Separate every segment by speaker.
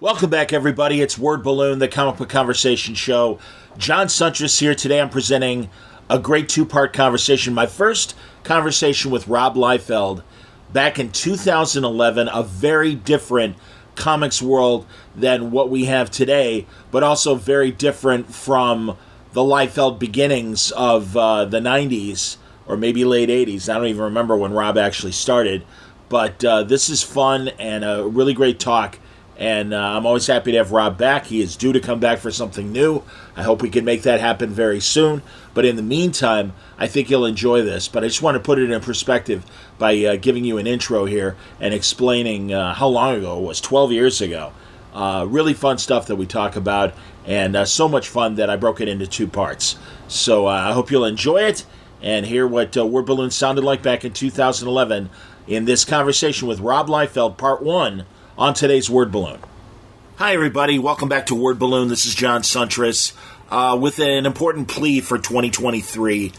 Speaker 1: Welcome back, everybody. It's Word Balloon, the comic book conversation show. John Suntress here. Today I'm presenting a great two-part conversation. My first conversation with Rob Liefeld back in 2011, a very different comics world than what we have today, but also very different from the Liefeld beginnings of the 90s, or maybe late 80s. I don't even remember when Rob actually started, but this is fun and a really great talk. And I'm always happy to have Rob back. He is due to come back for something new. I hope we can make that happen very soon. But in the meantime, I think you'll enjoy this. But I just want to put it in perspective by giving you an intro here and explaining how long ago it was, 12 years ago. Really fun stuff that we talk about, and so much fun that I broke it into two parts. So I hope you'll enjoy it and hear what Word Balloon sounded like back in 2011 in this conversation with Rob Liefeld, Part 1, on today's Word Balloon. Hi, everybody. Welcome back to Word Balloon. This is John Suntress with an important plea for 2023.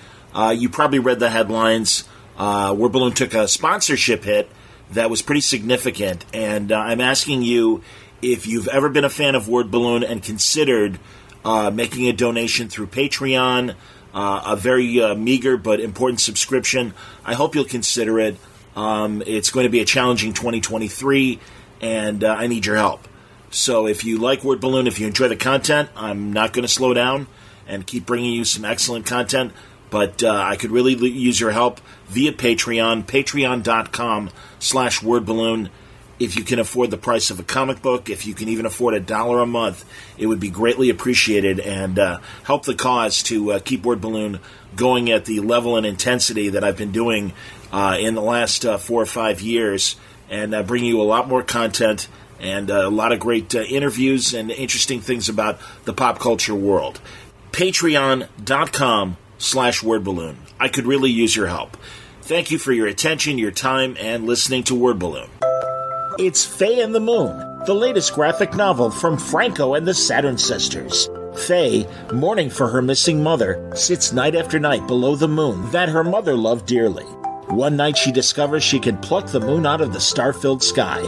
Speaker 1: You probably read the headlines. Word Balloon took a sponsorship hit that was pretty significant, and I'm asking you if you've ever been a fan of Word Balloon and considered making a donation through Patreon, a very meager but important subscription. I hope you'll consider it. It's going to be a challenging 2023, and I need your help. So if you like Word Balloon, if you enjoy the content, I'm not going to slow down and keep bringing you some excellent content, but I could really use your help via Patreon, patreon.com/wordballoon. If you can afford the price of a comic book, if you can even afford $1 a month, it would be greatly appreciated and help the cause to keep Word Balloon going at the level and intensity that I've been doing in the last 4 or 5 years, and bring you a lot more content and a lot of great interviews and interesting things about the pop culture world. Patreon.com/wordballoon. I could really use your help. Thank you for your attention, your time, and listening to Word Balloon. It's Faye and the Moon, the latest graphic novel from Franco and the Saturn Sisters. Faye, mourning for her missing mother, sits night after night below the moon that her mother loved dearly. One night she discovers she can pluck the moon out of the star-filled sky.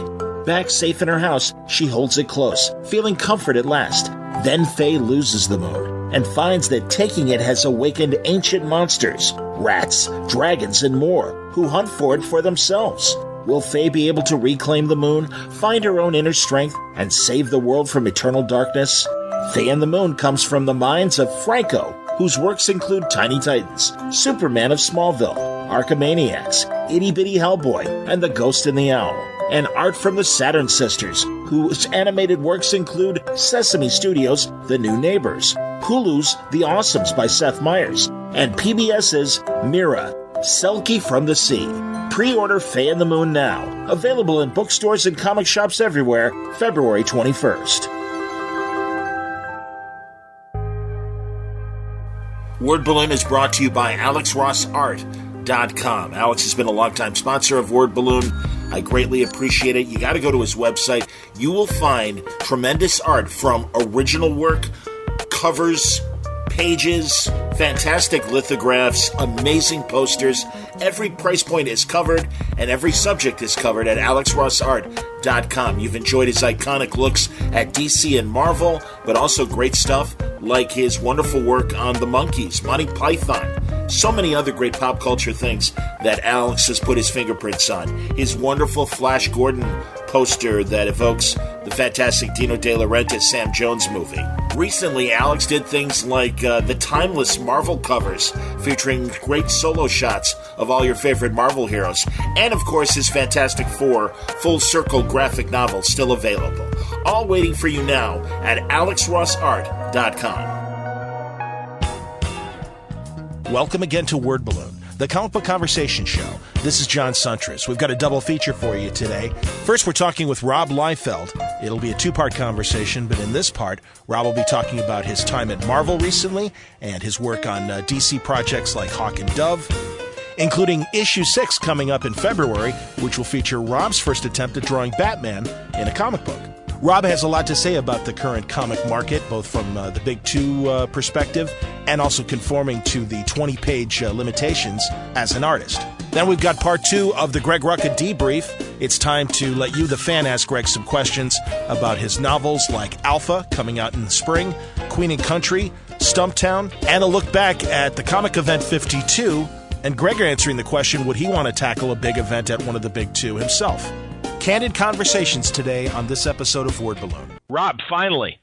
Speaker 1: Back safe in her house, she holds it close, feeling comfort at last. Then Faye loses the moon and finds that taking it has awakened ancient monsters, rats, dragons, and more, who hunt for it for themselves. Will Faye be able to reclaim the moon, find her own inner strength, and save the world from eternal darkness? Faye and the Moon comes from the minds of Franco, whose works include Tiny Titans, Superman of Smallville, Archimaniacs, Itty Bitty Hellboy, and The Ghost and the Owl, and art from the Saturn Sisters, whose animated works include Sesame Studios' The New Neighbors, Hulu's The Awesomes by Seth Meyers, and PBS's Mira, Selkie from the Sea. Pre-order Faye and the Moon now. Available in bookstores and comic shops everywhere, February 21st. Word Balloon is brought to you by AlexRossArt.com. Alex has been a longtime sponsor of Word Balloon. I greatly appreciate it. You got to go to his website. You will find tremendous art from original work, covers, pages, fantastic lithographs, amazing posters. Every price point is covered, and every subject is covered at AlexRossArt.com. You've enjoyed his iconic looks at DC and Marvel, but also great stuff like his wonderful work on the Monkees, Monty Python, so many other great pop culture things that Alex has put his fingerprints on. His wonderful Flash Gordon poster that evokes the fantastic Dino De Laurentiis Sam Jones movie. Recently, Alex did things like the timeless Marvel covers featuring great solo shots of all your favorite Marvel heroes, and of course his Fantastic Four full circle graphic novel still available. All waiting for you now at AlexRossArt.com. Welcome again to Word Balloon, the comic book conversation show. This is John Suntress. We've got a double feature for you today. First, we're talking with Rob Liefeld. It'll be a two-part conversation, but in this part, Rob will be talking about his time at Marvel recently and his work on DC projects like Hawk and Dove, including issue 6 coming up in February, which will feature Rob's first attempt at drawing Batman in a comic book. Rob has a lot to say about the current comic market, both from the Big Two perspective and also conforming to the 20-page limitations as an artist. Then we've got part 2 of the Greg Rucka debrief.
Speaker 2: it's time to let you, the fan, ask Greg some questions about his novels like Alpha, coming out in the spring, Queen and Country, Stumptown, and a look back at the Comic Event 52, and Greg answering the question, would he want to tackle a big event at one of the big two himself? Candid conversations today on this episode of Word Balloon.
Speaker 3: Rob, finally.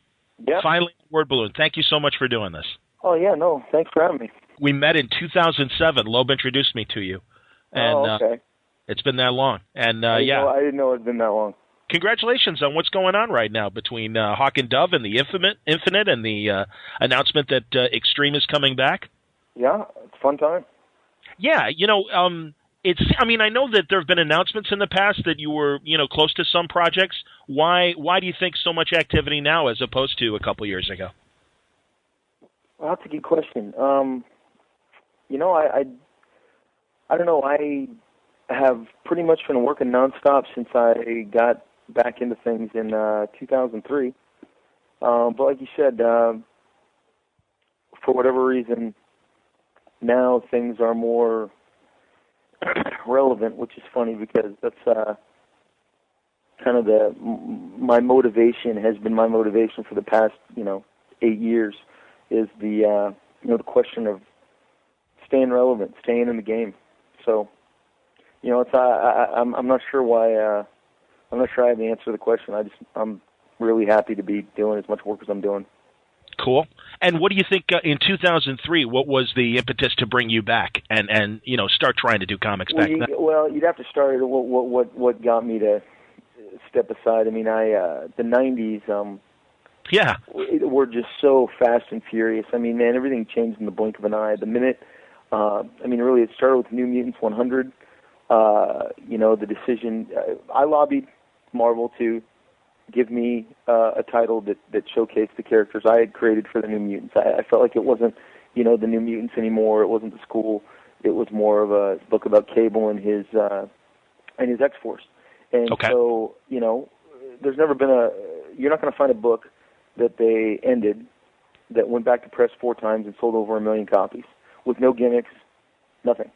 Speaker 4: Yeah.
Speaker 3: Finally, Word Balloon. Thank you so much for doing this.
Speaker 4: Oh, yeah, no, thanks for having me.
Speaker 3: We met in 2007. Loeb introduced me to you. And,
Speaker 4: okay.
Speaker 3: It's been that long. And,
Speaker 4: I didn't know it had been that long.
Speaker 3: Congratulations on what's going on right now between Hawk and Dove and the Infinite and the announcement that Extreme is coming back.
Speaker 4: Yeah, it's a fun time.
Speaker 3: Yeah, I know that there have been announcements in the past that you were, close to some projects. Why do you think so much activity now as opposed to a couple years ago?
Speaker 4: Well, that's a good question. I don't know. I have pretty much been working nonstop since I got back into things in 2003. But like you said, for whatever reason, now things are more relevant, which is funny because that's kind of my motivation has been my motivation for the past 8 years is the the question of staying relevant, staying in the game. So I'm not sure why I'm not sure I have the answer to the question. I'm really happy to be doing as much work as I'm doing.
Speaker 3: Cool. And what do you think in 2003? What was the impetus to bring you back and start trying to do comics back then?
Speaker 4: Well, you'd have to start at what got me to step aside. I mean, the '90s. Were just so fast and furious. I mean, man, everything changed in the blink of an eye. The minute, really, it started with New Mutants 100. The decision. I lobbied Marvel to give me a title that showcased the characters I had created for the New Mutants. I felt like it wasn't, the New Mutants anymore. It wasn't the school. It was more of a book about Cable and his X-Force. And so, there's never been you're not going to find a book that they ended that went back to press 4 times and sold over 1 million copies with no gimmicks, nothing.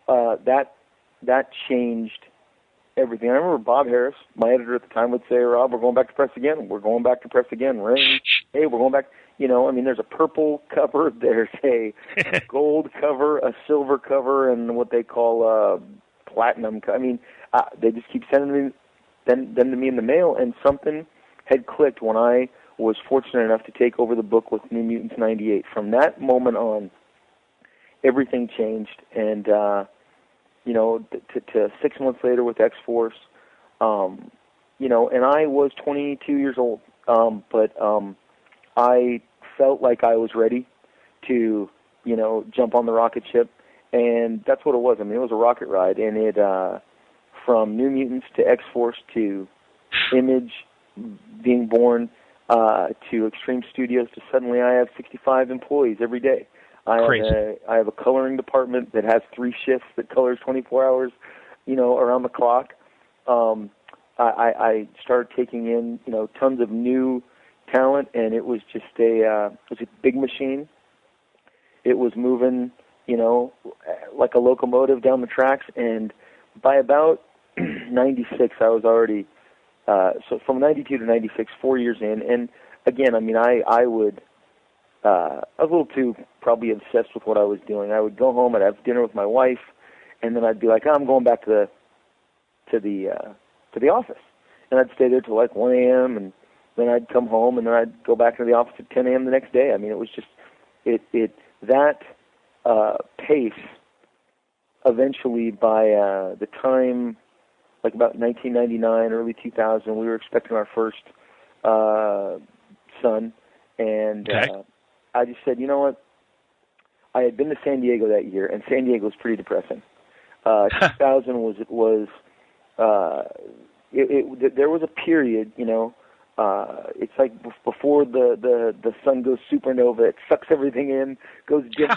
Speaker 4: That changed everything. I remember Bob Harris, my editor at the time, would say, Rob, we're going back to press again. We're going back to press again. Ring. Hey, we're going back. There's a purple cover. There's a gold cover, a silver cover, and what they call platinum. They just keep sending them to me in the mail, and something had clicked when I was fortunate enough to take over the book with New Mutants 98. From that moment on, everything changed, and to 6 months later with X-Force, and I was 22 years old, but I felt like I was ready to, jump on the rocket ship, and that's what it was. I mean, it was a rocket ride, and it, from New Mutants to X-Force to Image being born, to Extreme Studios to suddenly I have 65 employees every day. I have a coloring department that has 3 shifts that colors 24 hours, around the clock. I started taking in, tons of new talent, and it was just it was a big machine. It was moving, like a locomotive down the tracks, and by about 96, I was already, so from 92 to 96, 4 years in, and again, I mean, I was a little too probably obsessed with what I was doing. I would go home, I'd have dinner with my wife, and then I'd be like, I'm going back to the office, and I'd stay there till like 1 a.m. and then I'd come home, and then I'd go back to the office at 10 a.m. the next day. I mean, it was just that pace. Eventually, by the time, like about 1999, early 2000, we were expecting our first son, and I just said, you know what? I had been to San Diego that year, and San Diego was pretty depressing. 2000 there was a period, it's like before the sun goes supernova, it sucks everything in, goes dim,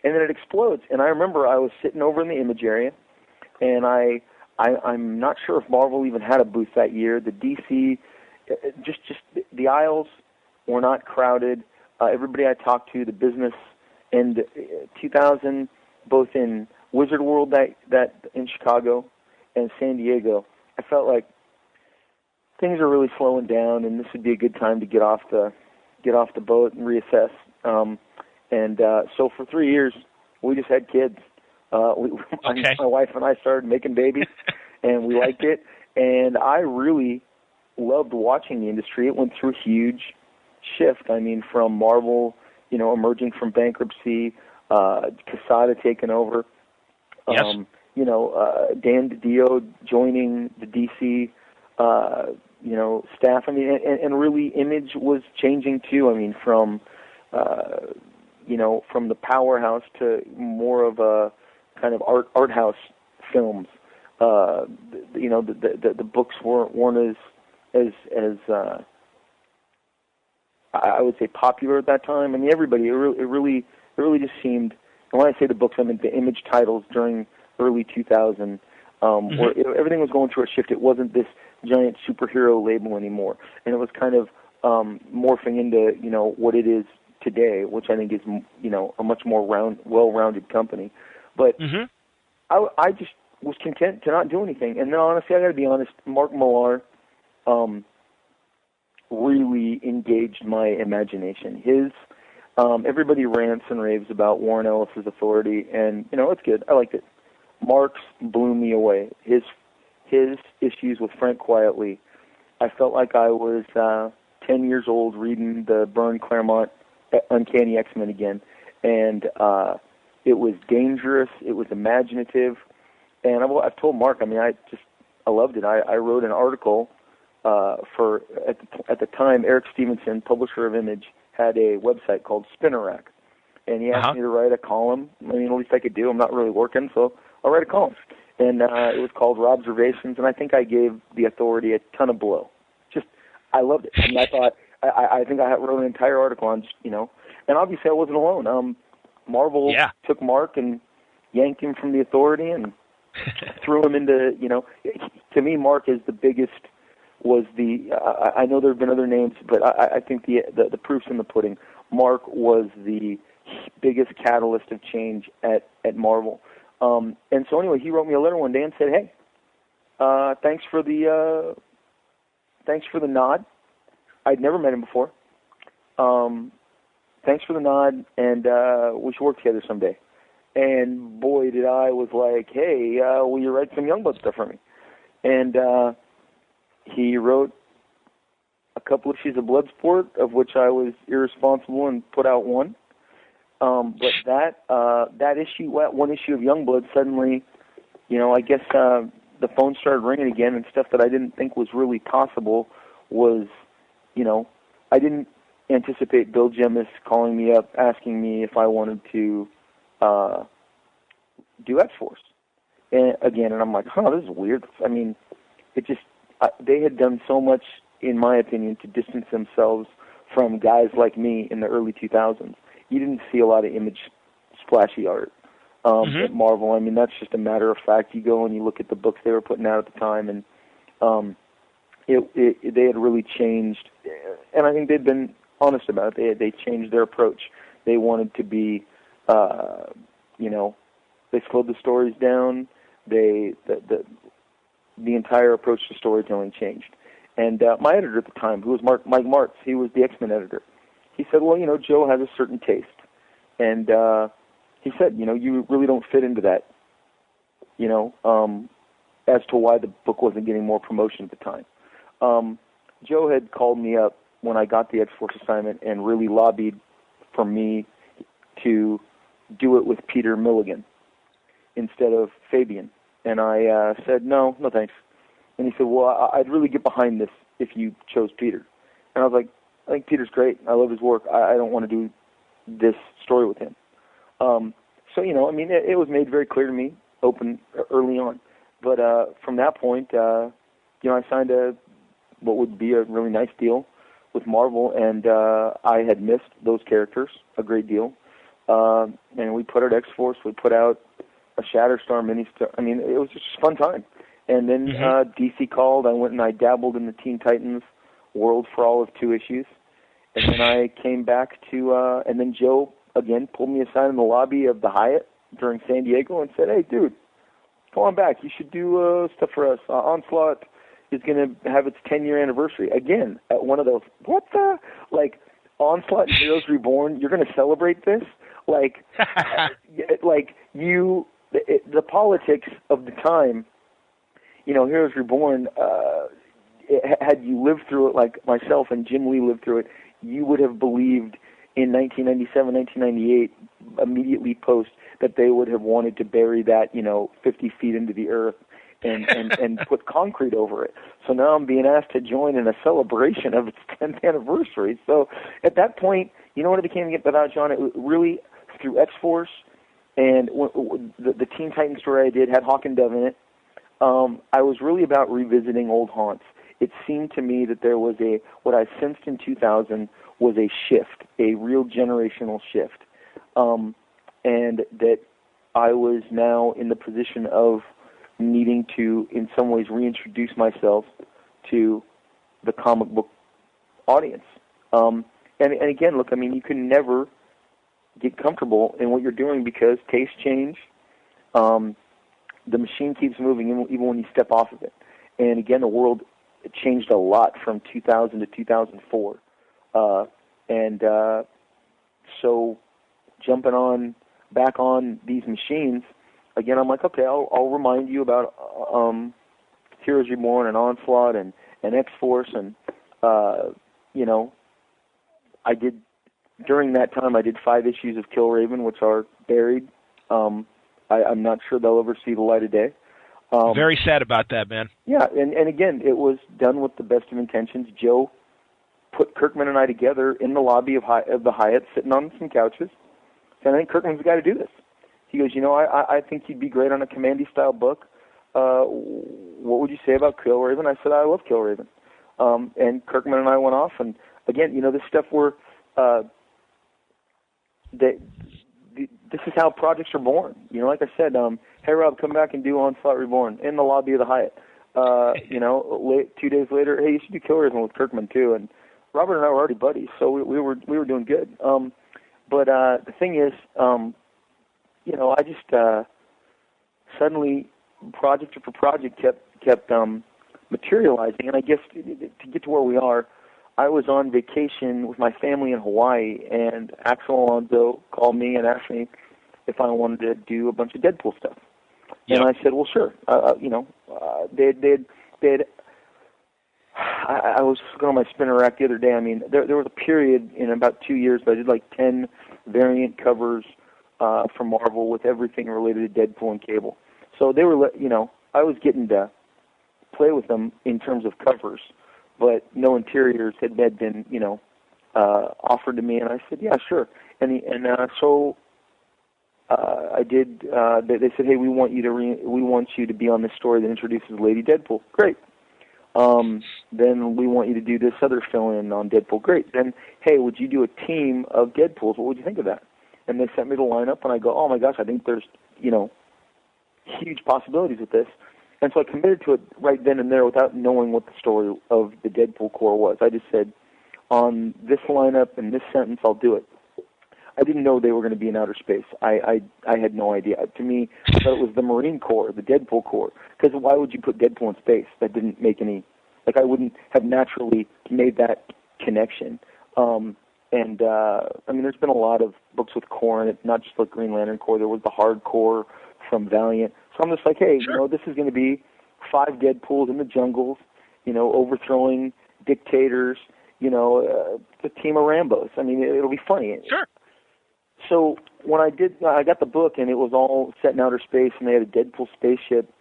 Speaker 4: and then it explodes. And I remember I was sitting over in the Image area, and I'm not sure if Marvel even had a booth that year. The DC, just the aisles were not crowded. Everybody I talked to, the business, and 2000, both in Wizard World that in Chicago and San Diego, I felt like things are really slowing down, and this would be a good time to get off the boat and reassess. So for 3 years, we just had kids. My wife and I started making babies, and we liked it. And I really loved watching the industry. It went through a huge shift. I mean, from Marvel, emerging from bankruptcy, Quesada taking over.
Speaker 3: Yes.
Speaker 4: Dan DiDio joining the DC, staff. I mean, and really Image was changing too. I mean, from the powerhouse to more of a kind of art house films. The books weren't as I would say popular at that time. I mean, everybody. It really just seemed. And when I say the books, I mean the Image titles during early 2000, where everything was going through a shift. It wasn't this giant superhero label anymore, and it was kind of morphing into what it is today, which I think is a much more well-rounded company. But I just was content to not do anything. And then honestly, I got to be honest, Mark Millar really engaged my imagination. His everybody rants and raves about Warren Ellis's authority, and it's good. I liked it. Mark's blew me away. His issues with Frank Quietly, I felt like I was 10 years old reading the Byrne Claremont Uncanny X-Men again, and it was dangerous. It was imaginative, and I've told Mark. I mean, I loved it. I wrote an article for at the time Eric Stevenson, publisher of Image, had a website called Spinner Rack, and he asked me to write a column. I mean, at least I could do. I'm not really working, so I'll write a column. And it was called Robservations, and I think I gave the Authority a ton of blow. I loved it. I mean, I thought, I think I wrote an entire article on, and obviously I wasn't alone. Marvel took Mark and yanked him from the Authority and threw him into, to me, Mark is the biggest, I know there have been other names, but I think the proof's in the pudding. Mark was the biggest catalyst of change at Marvel. And so anyway, he wrote me a letter one day and said, "Hey, thanks for the nod. I'd never met him before. Thanks for the nod, and we should work together someday." And boy, was like, "Hey, will you write some Youngblood stuff for me?" And he wrote a couple issues of Bloodsport, of which I was irresponsible and put out one. But that issue, one issue of Youngblood, suddenly, I guess the phone started ringing again, and stuff that I didn't think was really possible was, I didn't anticipate Bill Jemas calling me up asking me if I wanted to do X-Force again, and I'm like, this is weird. I mean, they had done so much, in my opinion, to distance themselves from guys like me in the early 2000s. You didn't see a lot of Image splashy art at Marvel. I mean, that's just a matter of fact. You go and you look at the books they were putting out at the time, and they had really changed. And I think they'd been honest about it. They changed their approach. They wanted to be, they slowed the stories down. The entire approach to storytelling changed. And my editor at the time, who was Mike Martz, he was the X-Men editor. He said, well, Joe has a certain taste. And he said, you really don't fit into that, as to why the book wasn't getting more promotion at the time. Joe had called me up when I got the X-Force assignment and really lobbied for me to do it with Peter Milligan instead of Fabian. And I said, no thanks. And he said, well, I'd really get behind this if you chose Peter. And I was like, I think Peter's great. I love his work. I don't want to do this story with him. So, it was made very clear to me, open early on. But from that point, I signed what would be a really nice deal with Marvel, and I had missed those characters a great deal. And we put out X-Force. We put out a Shatterstar mini-story. I mean, it was just a fun time. And then DC called. I went and I dabbled in the Teen Titans world for all of 2 issues. And then I came back to, and then Joe, again, pulled me aside in the lobby of the Hyatt during San Diego and said, hey, dude, come on back. You should do stuff for us. Onslaught is going to have its 10-year anniversary. Again, at one of those, what the? Like, Onslaught and Heroes Reborn, you're going to celebrate this? Like, the politics of the time, Heroes Reborn, had you lived through it like myself and Jim Lee lived through it, you would have believed in 1997, 1998, immediately post, that they would have wanted to bury that, 50 feet into the earth and put concrete over it. So now I'm being asked to join in a celebration of its 10th anniversary. So at that point, you know what it became about, John? It really, through X-Force and the Teen Titans story I did had Hawk and Dove in it, I was really about revisiting old haunts. It seemed to me that there was what I sensed in 2000 was a shift, a real generational shift, and that I was now in the position of needing to, in some ways, reintroduce myself to the comic book audience. And again, look, I mean, you can never get comfortable in what you're doing because tastes change. The machine keeps moving even when you step off of it. And again, the world changed a lot from 2000 to 2004. So jumping back on these machines, again, I'm like, okay, I'll remind you about Heroes Reborn and Onslaught and X-Force. And, I did, during that time, I did 5 issues of Killraven, which are buried. I'm not sure they'll ever see the light of day.
Speaker 3: Very sad about that, man.
Speaker 4: Yeah, and again, it was done with the best of intentions. Joe put Kirkman and I together in the lobby of the Hyatt, sitting on some couches, and I think Kirkman's the guy to do this. He goes, I think you'd be great on a Commandy-style book. What would you say about Killraven? I said, I love Killraven. And Kirkman and I went off, and again, this stuff where this is how projects are born. Like I said, hey, Rob, come back and do Onslaught Reborn in the lobby of the Hyatt. 2 days later, hey, you should do Killraven with Kirkman too. And Robert and I were already buddies, so we were doing good. But the thing is, I just suddenly project after project kept materializing, and I guess to get to where we are, I was on vacation with my family in Hawaii, and Axel Alonso called me and asked me if I wanted to do a bunch of Deadpool stuff. Yep. And I said, well, sure. I was going on my spinner rack the other day. I mean, there was a period in about 2 years that I did like 10 variant covers for Marvel with everything related to Deadpool and Cable. So they were, I was getting to play with them in terms of covers, but no interiors had been, offered to me, and I said, yeah, sure. So I did. They said, hey, we want you to be on this story that introduces Lady Deadpool. Great. Then we want you to do this other fill-in on Deadpool. Great. Then, hey, would you do a team of Deadpools? What would you think of that? And they sent me the lineup, and I go, oh my gosh, I think there's, huge possibilities with this. And so I committed to it right then and there without knowing what the story of the Deadpool Corps was. I just said, on this lineup and this sentence, I'll do it. I didn't know they were going to be in outer space. I had no idea. To me, I thought it was the Marine Corps, the Deadpool Corps. Because why would you put Deadpool in space? That didn't make any... I wouldn't have naturally made that connection. There's been a lot of books with Corps in it, not just like Green Lantern Corps. There was the Hard Corps from Valiant. So I'm just like, hey,
Speaker 3: sure.
Speaker 4: This is going to be 5 Deadpools in the jungles, overthrowing dictators, a team of Rambos. I mean, it'll be funny.
Speaker 3: Sure.
Speaker 4: So when I got the book and it was all set in outer space and they had a Deadpool spaceship,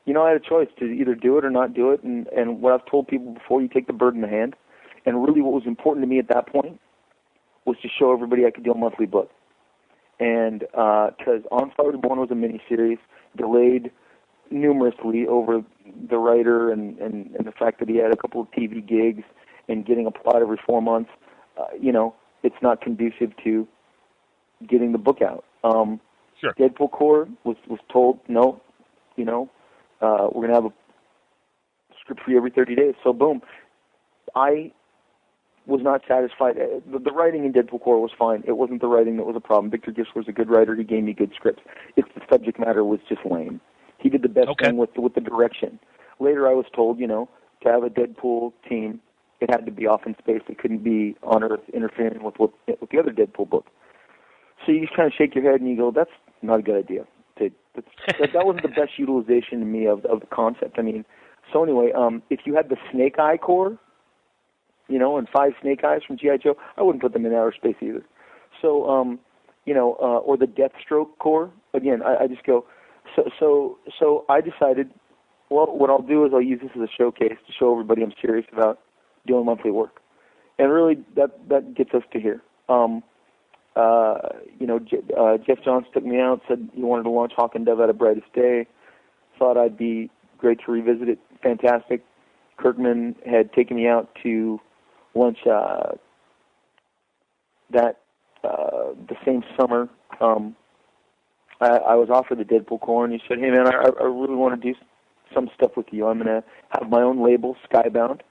Speaker 4: I had a choice to either do it or not do it. And what I've told people before, you take the bird in the hand. And really what was important to me at that point was to show everybody I could do a monthly book. And because Onslaught Reborn was a miniseries, delayed numerously over the writer and the fact that he had a couple of TV gigs and getting a plot every 4 months, it's not conducive to getting the book out.
Speaker 3: Sure.
Speaker 4: Deadpool Corps was told, no, we're going to have a script for you every 30 days. So boom. I was not satisfied. The writing in Deadpool Corps was fine. It wasn't the writing that was a problem. Victor Gish was a good writer. He gave me good scripts. It's the subject matter was just lame. He did the best
Speaker 3: Okay.
Speaker 4: thing with the direction. Later, I was told, to have a Deadpool team, it had to be off in space. It couldn't be on Earth interfering with the other Deadpool book. So you just kind of shake your head and you go, that's not a good idea. That wasn't the best utilization to me of the concept. I mean, so anyway, if you had the Snake Eye Corps, and 5 Snake Eyes from G.I. Joe, I wouldn't put them in outer space either. So, or the Deathstroke Corps, again, I just go, so I decided, well, what I'll do is I'll use this as a showcase to show everybody I'm serious about doing monthly work. And really, that gets us to here. Jeff Johns took me out, said he wanted to launch Hawk and Dove at a Brightest Day. Thought I'd be great to revisit it. Fantastic. Kirkman had taken me out to lunch the same summer. I was offered the Deadpool Corps, and he said, "Hey man, I really want to do some stuff with you. I'm going to have my own label, Skybound,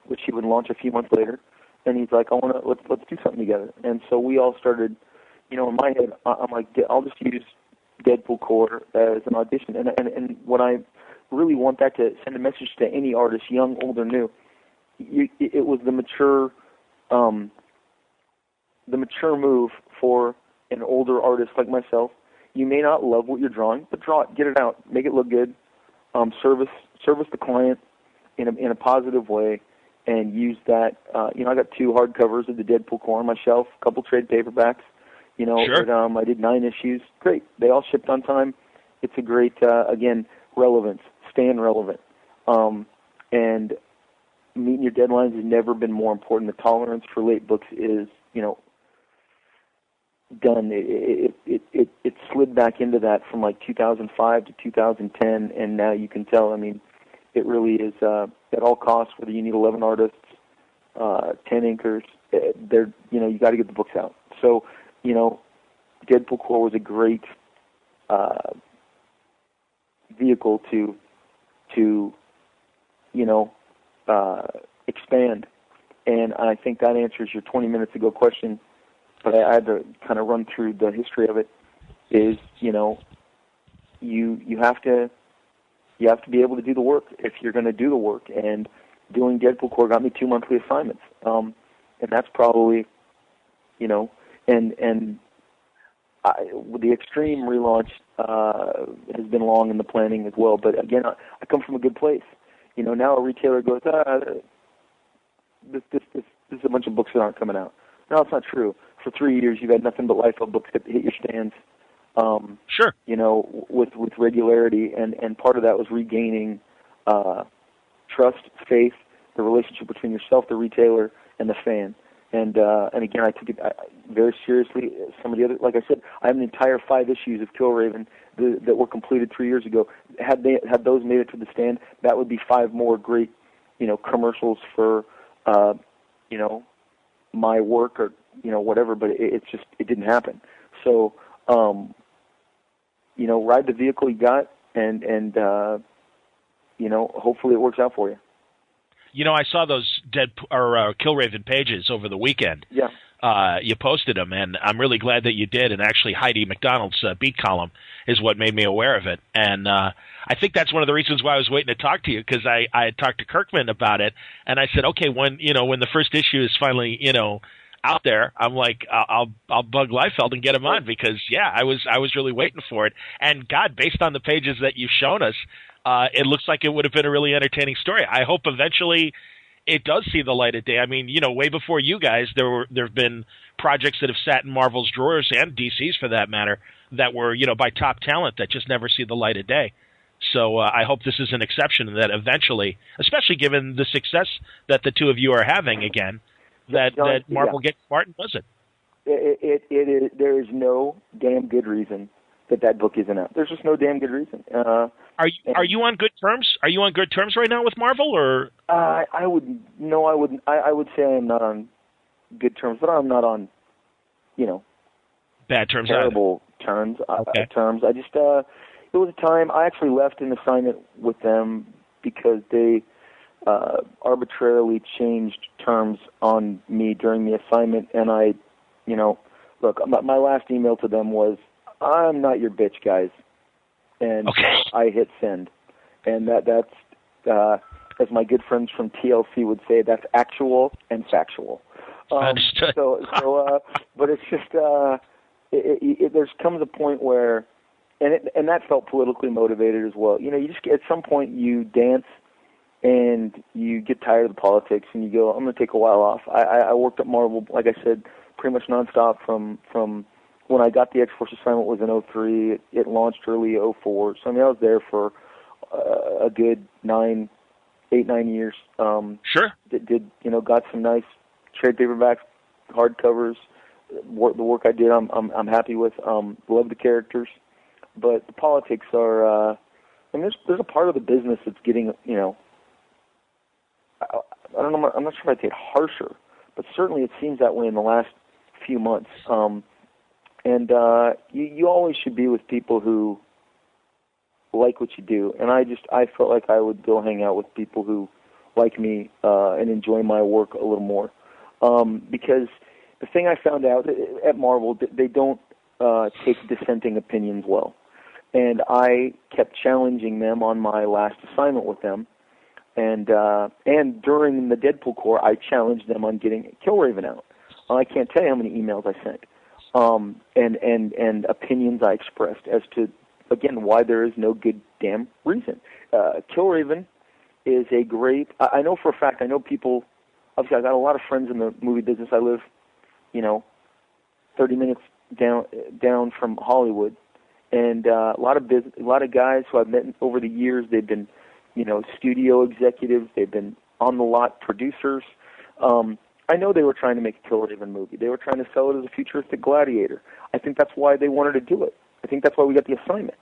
Speaker 4: which he would launch a few months later." And he's like, let's do something together. And so we all started, in my head, I'm like, I'll just use Deadpool Corps as an audition. And what I really want that to send a message to any artist, young, old, or new, it was the mature move for an older artist like myself. You may not love what you're drawing, but draw it, get it out, make it look good, service the client in a positive way. And use that. I got 2 hardcovers of the Deadpool Corps on my shelf, a couple trade paperbacks.
Speaker 3: Sure.
Speaker 4: But, I did 9 issues. Great. They all shipped on time. It's a great, again, relevance, staying relevant. And meeting your deadlines has never been more important. The tolerance for late books is, done. It slid back into that from like 2005 to 2010, and now you can tell. I mean, it really is at all costs. Whether you need 11 artists, 10 inkers, you got to get the books out. So, Deadpool Corps was a great vehicle to expand. And I think that answers your 20 minutes ago question. But I had to kind of run through the history of it. Is you have to be able to do the work if you're going to do the work. And doing Deadpool Corps got me 2 monthly assignments. And that's probably, the Extreme relaunch has been long in the planning as well. But again, I come from a good place. Now a retailer goes, this is a bunch of books that aren't coming out. No, it's not true. For 3 years, you've had nothing but Liefeld books that hit your stands.
Speaker 3: Sure.
Speaker 4: With regularity, and part of that was regaining trust, faith, the relationship between yourself, the retailer, and the fan. And again, I took it very seriously. Some of the other, like I said, I have an entire 5 issues of Killraven that were completed 3 years ago. Had those made it to the stand, that would be 5 more great, commercials for, my work or whatever. But it didn't happen. So. Ride the vehicle you got, and hopefully it works out for you.
Speaker 3: I saw those Killraven pages over the weekend.
Speaker 4: Yeah.
Speaker 3: You posted them, and I'm really glad that you did. And actually, Heidi McDonald's beat column is what made me aware of it. And I think that's one of the reasons why I was waiting to talk to you, because I had talked to Kirkman about it, and I said, okay, when the first issue is finally out there, I'm like, I'll bug Liefeld and get him on, because I was really waiting for it. And God, based on the pages that you've shown us, it looks like it would have been a really entertaining story. I hope eventually it does see the light of day. I mean, way before you guys, there have been projects that have sat in Marvel's drawers, and DC's for that matter, that were by top talent that just never see the light of day. So I hope this is an exception, and that eventually, especially given the success that the two of you are having again, that Marvel gets smart and does it.
Speaker 4: There is no damn good reason that book isn't out. There's just no damn good reason.
Speaker 3: Are you on good terms? Are you on good terms right now with Marvel, or?
Speaker 4: I wouldn't. I would say I'm not on good terms, but I'm not on,
Speaker 3: bad terms.
Speaker 4: Terrible terms.
Speaker 3: Okay.
Speaker 4: Terms. I just it was a time I actually left an assignment with them because they arbitrarily changed terms on me during the assignment, and I, look, my last email to them was, "I'm not your bitch, guys. and
Speaker 3: Okay.
Speaker 4: I hit send, and that's as my good friends from TLC would say, that's actual and factual.
Speaker 3: Understood.
Speaker 4: But it's just there comes a point where, and that felt politically motivated as well. You just at some point you dance and you get tired of the politics and you go, I'm going to take a while off. I worked at Marvel, like I said, pretty much nonstop from when I got the X-Force assignment was in 2003. It launched early 2004. So I mean I was there for a good 8-9 years.
Speaker 3: Sure.
Speaker 4: Did got some nice trade paperbacks, hardcovers. The work I did, I'm happy with. Love the characters, but the politics are. There's a part of the business that's getting I don't know. I'm not sure if I'd say it harsher, but certainly it seems that way in the last few months. You always should be with people who like what you do, and I felt like I would go hang out with people who like me and enjoy my work a little more. Because the thing I found out at Marvel, they don't take dissenting opinions well. And I kept challenging them on my last assignment with them. And during the Deadpool Corps, I challenged them on getting Killraven out. I can't tell you how many emails I sent and opinions I expressed as to, again, why there is no good damn reason. Killraven is a great... I know for a fact, I know people... Obviously, I got a lot of friends in the movie business. I live, 30 minutes down from Hollywood, and a lot of guys who I've met over the years. They've been, studio executives. They've been on the lot producers. I know they were trying to make a Killraven movie. They were trying to sell it as a futuristic gladiator. I think that's why they wanted to do it. I think that's why we got the assignment.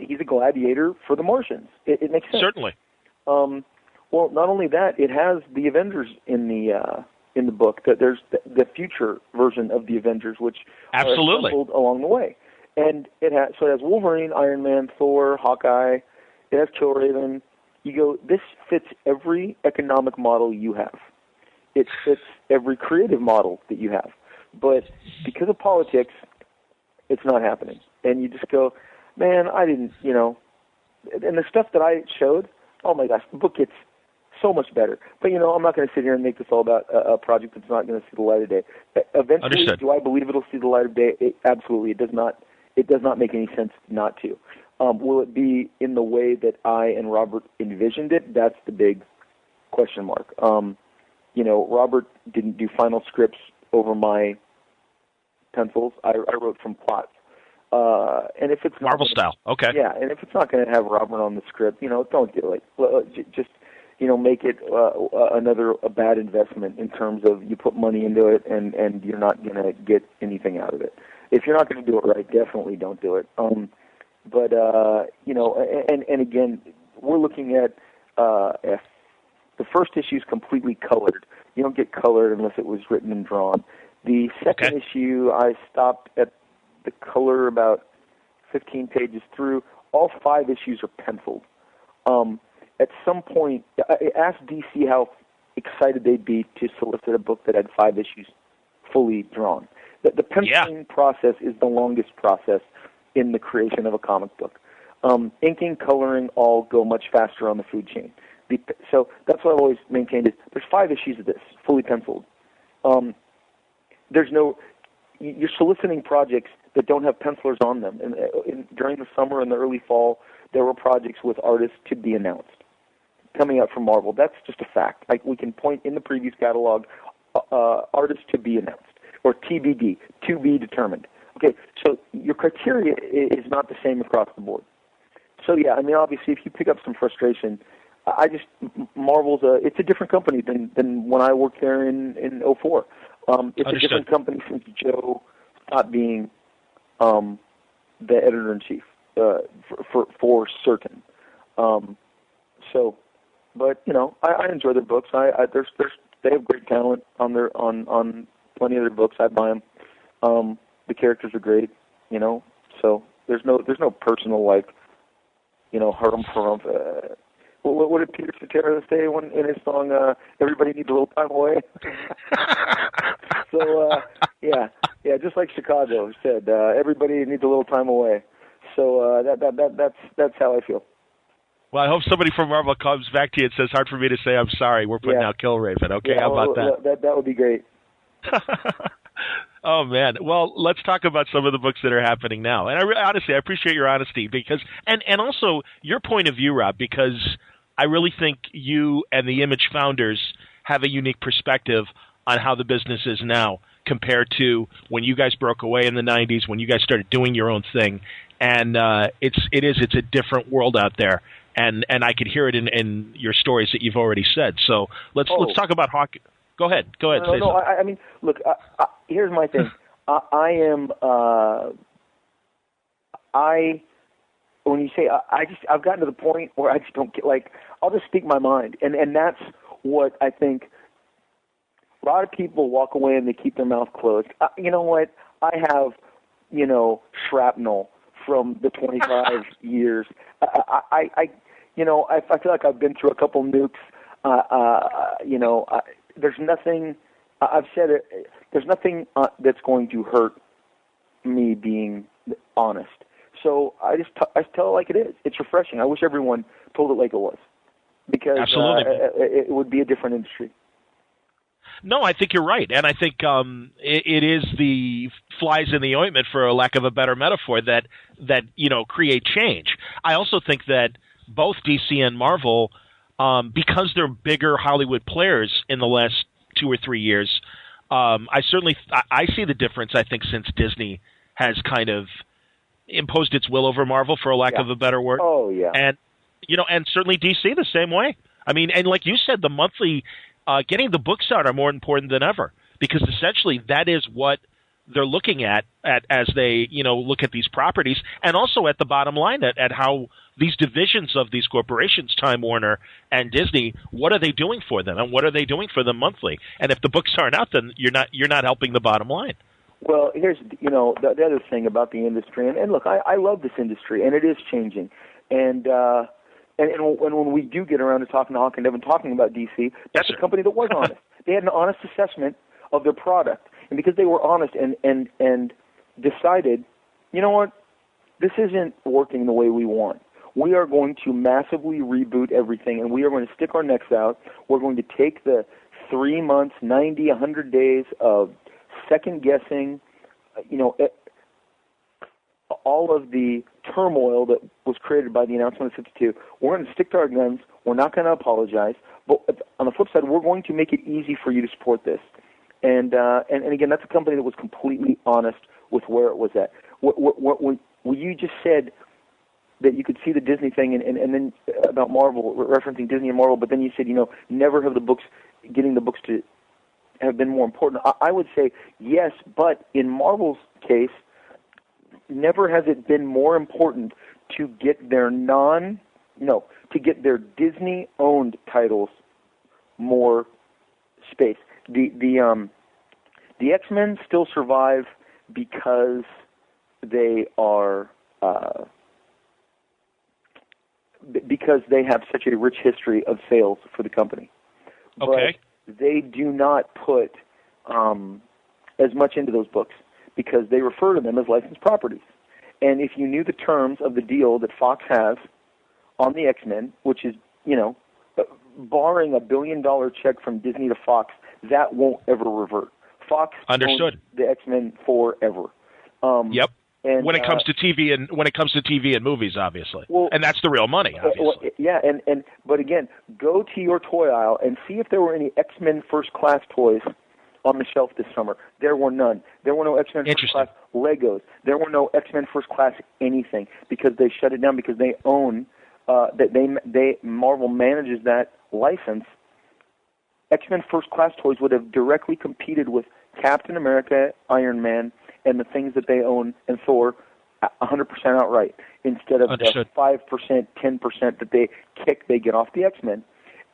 Speaker 4: He's a gladiator for the Martians. It makes sense.
Speaker 3: Certainly.
Speaker 4: Well, not only that, it has the Avengers in the book. That there's the future version of the Avengers, which
Speaker 3: absolutely
Speaker 4: are assembled along the way, and it has Wolverine, Iron Man, Thor, Hawkeye. It has Killraven. You go, this fits every economic model you have. It fits every creative model that you have, but because of politics, it's not happening. And you just go, man, I didn't, And the stuff that I showed, oh my gosh, the book gets so much better. But, I'm not going to sit here and make this all about a project that's not going to see the light of day. Eventually,
Speaker 3: Understood.
Speaker 4: Do I believe it'll see the light of day? Absolutely. It does not make any sense not to. Will it be in the way that I and Robert envisioned it? That's the big question mark. Robert didn't do final scripts over my pencils. I wrote from plots. And if it's not
Speaker 3: Marvel style, okay.
Speaker 4: Yeah, and if it's not going to have Robert on the script, don't do it. Just make it a bad investment in terms of you put money into it and you're not going to get anything out of it. If you're not going to do it right, definitely don't do it. But and again, we're looking at if the first issue is completely colored. You don't get colored unless it was written and drawn. The second issue, I stopped at the color about 15 pages through. All 5 issues are penciled. At some point, I asked DC how excited they'd be to solicit a book that had 5 issues fully drawn. The penciling process is the longest process in the creation of a comic book. Inking, coloring all go much faster on the food chain. So that's what I've always maintained is there's 5 issues of this, fully penciled. You're soliciting projects that don't have pencilers on them. And during the summer and the early fall, there were projects with artists to be announced coming out from Marvel. That's just a fact. Like we can point in the previous catalog, artists to be announced, or TBD, to be determined. Okay, so your criteria is not the same across the board. So yeah, obviously, if you pick up some frustration, Marvel's it's a different company than when I worked there in 2004. It's
Speaker 3: Understood.
Speaker 4: a different company since Joe stopped being the editor-in-chief for certain. But I enjoy their books. They have great talent on plenty of their books. I buy them. The characters are great, So there's no personal harumph. What did Peter Cetera say in his song "Everybody Needs a Little Time Away"? So yeah, just like Chicago said, everybody needs a little time away. So that's how I feel.
Speaker 3: Well, I hope somebody from Marvel comes back to you and says, "Hard for me to say I'm sorry. We're putting out Killraven." Okay,
Speaker 4: yeah,
Speaker 3: how about that?
Speaker 4: That would be great.
Speaker 3: Oh man! Well, let's talk about some of the books that are happening now. And honestly, I appreciate your honesty because, and also your point of view, Rob, because I really think you and the Image founders have a unique perspective on how the business is now compared to when you guys broke away in the '90s, when you guys started doing your own thing, and it's a different world out there. And I could hear it in your stories that you've already said. So let's talk about Hawk. Go ahead.
Speaker 4: No. I mean, look. Here's my thing. When you say I've gotten to the point where I just don't get, like, I'll just speak my mind, and that's what I think. A lot of people walk away and they keep their mouth closed. You know what? I have, shrapnel from the 25 years. I feel like I've been through a couple nukes. There's nothing. I've said it. There's nothing that's going to hurt me being honest. So I tell it like it is. It's refreshing. I wish everyone told it like it was, because it would be a different industry.
Speaker 3: No, I think you're right, and I think it is the flies in the ointment, for a lack of a better metaphor, that create change. I also think that both DC and Marvel, because they're bigger Hollywood players in the last 2 or 3 years, I see the difference. I think since Disney has kind of imposed its will over Marvel, for a lack of a better word.
Speaker 4: Oh yeah,
Speaker 3: and certainly DC the same way. I mean, and like you said, the monthly. Getting the books out are more important than ever, because essentially that is what they're looking at as they look at these properties, and also at the bottom line at how these divisions of these corporations, Time Warner and Disney, what are they doing for them, and what are they doing for them monthly? And if the books aren't out, then you're not helping the bottom line.
Speaker 4: Well, here's the other thing about the industry, and look, I love this industry, and it is changing, and when we do get around to talking to Hawk and Devin talking about DC, that's a company that was honest. They had an honest assessment of their product. And because they were honest and decided, you know what, this isn't working the way we want. We are going to massively reboot everything, and we are going to stick our necks out. We're going to take the 3 months, 90, 100 days of second-guessing, all of the turmoil that was created by the announcement of 52. We're going to stick to our guns. We're not going to apologize. But on the flip side, we're going to make it easy for you to support this. And again, that's a company that was completely honest with where it was at. What you just said, that you could see the Disney thing, and then about Marvel, referencing Disney and Marvel, but then you said, never have getting the books to have been more important. I would say yes, but in Marvel's case, never has it been more important to get their Disney-owned titles more space. The X-Men still survive because they are because they have such a rich history of sales for the company.
Speaker 3: Okay.
Speaker 4: But they do not put as much into those books, because they refer to them as licensed properties. And if you knew the terms of the deal that Fox has on the X-Men, which is, barring $1 billion check from Disney to Fox, that won't ever revert. Fox owns the X-Men forever.
Speaker 3: Yep. And when it comes to TV and movies, obviously, and that's the real money, obviously.
Speaker 4: But again, go to your toy aisle and see if there were any X-Men First Class toys on the shelf this summer. There were none. There were no X-Men First Class Legos. There were no X-Men First Class anything, because they shut it down, because they own Marvel manages that license. X-Men First Class toys would have directly competed with Captain America, Iron Man, and the things that they own, and Thor, 100% outright, instead of the 5%, 10% that they get off the X-Men.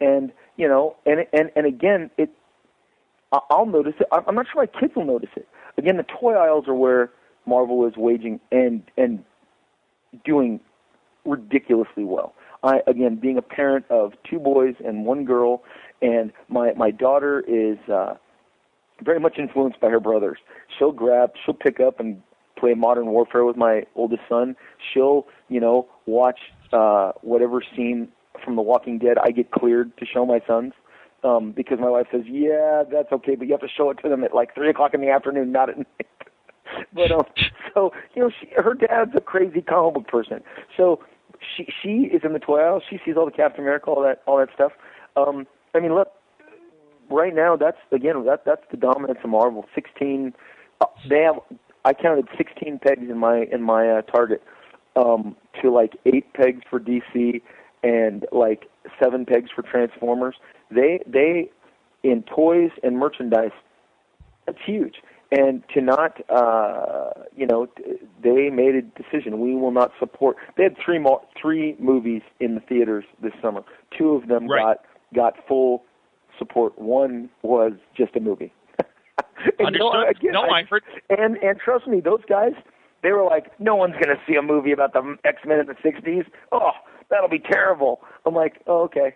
Speaker 4: And and again, I'll notice it. I'm not sure my kids will notice it. Again, the toy aisles are where Marvel is waging and doing ridiculously well. Again, being a parent of 2 boys and 1 girl, and my daughter is very much influenced by her brothers. She'll pick up and play Modern Warfare with my oldest son. She'll, watch whatever scene from The Walking Dead I get cleared to show my sons. Because my wife says, yeah, that's okay, but you have to show it to them at like 3 o'clock in the afternoon, not at night. But so her dad's a crazy comic book person. So she is in the toy aisle. She sees all the Captain America, all that stuff. I mean, look, right now that's the dominance of Marvel. 16. I counted 16 pegs in my target to like 8 pegs for DC and like 7 pegs for Transformers. They in toys and merchandise, that's huge. And to not, they made a decision. We will not support. They had 3 movies in the theaters this summer. 2 of them got full support. 1 was just a movie.
Speaker 3: Understood. I heard.
Speaker 4: And trust me, those guys, they were like, no one's going to see a movie about the X-Men in the 60s. Oh, that'll be terrible. I'm like, oh, okay.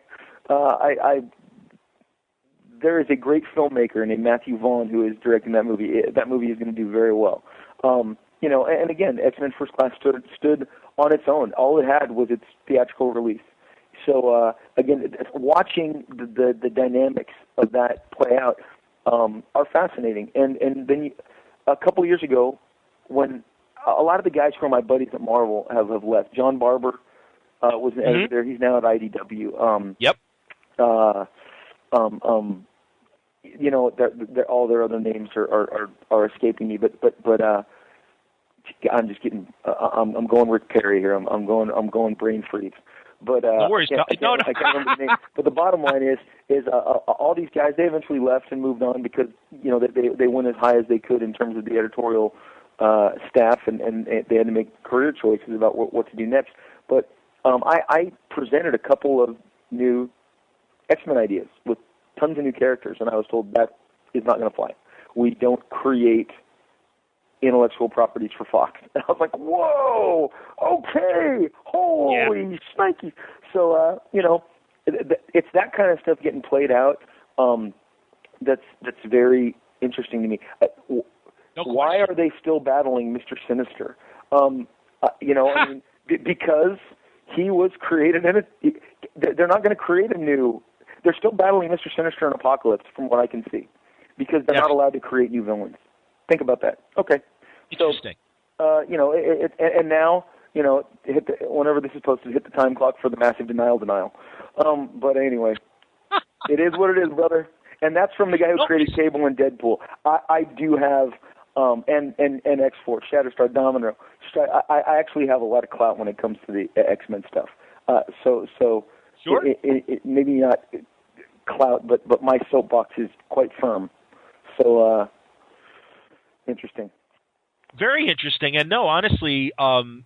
Speaker 4: There is a great filmmaker named Matthew Vaughn who is directing that movie. That movie is going to do very well. And again, X-Men First Class stood on its own. All it had was its theatrical release. So, again, watching the dynamics of that play out are fascinating. And then a couple years ago, when a lot of the guys who are my buddies at Marvel have left, John Barber was an editor there. He's now at IDW.
Speaker 3: Yep.
Speaker 4: All their other names are escaping me, but I'm just getting I'm going Rick Perry here. I'm going brain freeze. But
Speaker 3: no worries.
Speaker 4: I can't remember the name. But the bottom line is all these guys, they eventually left and moved on because they went as high as they could in terms of the editorial staff, and they had to make career choices about what to do next. But I presented a couple of new X-Men ideas with tons of new characters, and I was told that is not going to fly. We don't create intellectual properties for Fox. And I was like, whoa, okay, holy snikey. So, it's that kind of stuff getting played out that's very interesting to me. Why are they still battling Mr. Sinister? Because he was created in it. They're not going to create a new... They're still battling Mr. Sinister and Apocalypse, from what I can see, because they're not allowed to create new villains. Think about that. Okay.
Speaker 3: Interesting.
Speaker 4: So, and now, whenever this is posted, hit the time clock for the massive denial. But anyway, it is what it is, brother. And that's from the guy who created Cable and Deadpool. I do have, and X-Force, Shatterstar, Domino. I actually have a lot of clout when it comes to the X-Men stuff. So
Speaker 3: sure.
Speaker 4: It maybe not clout, but my soapbox is quite firm. So, interesting.
Speaker 3: Very interesting. And no, honestly,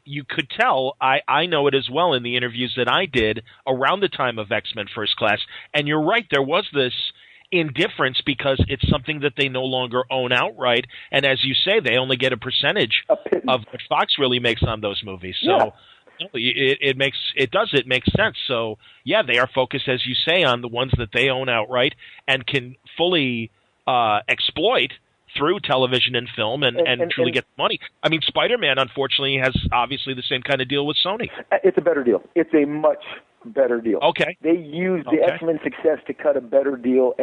Speaker 3: you could tell, I know it as well in the interviews that I did around the time of X-Men First Class. And you're right, there was this indifference because it's something that they no longer own outright. And as you say, they only get a percentage of what Fox really makes on those movies. So it makes sense. So yeah, they are focused, as you say, on the ones that they own outright and can fully exploit through television and film and truly get money. I mean, Spider-Man, unfortunately, has obviously the same kind of deal with Sony.
Speaker 4: It's a better deal. It's a much better deal.
Speaker 3: Okay.
Speaker 4: They used the X-Men success to cut a better deal.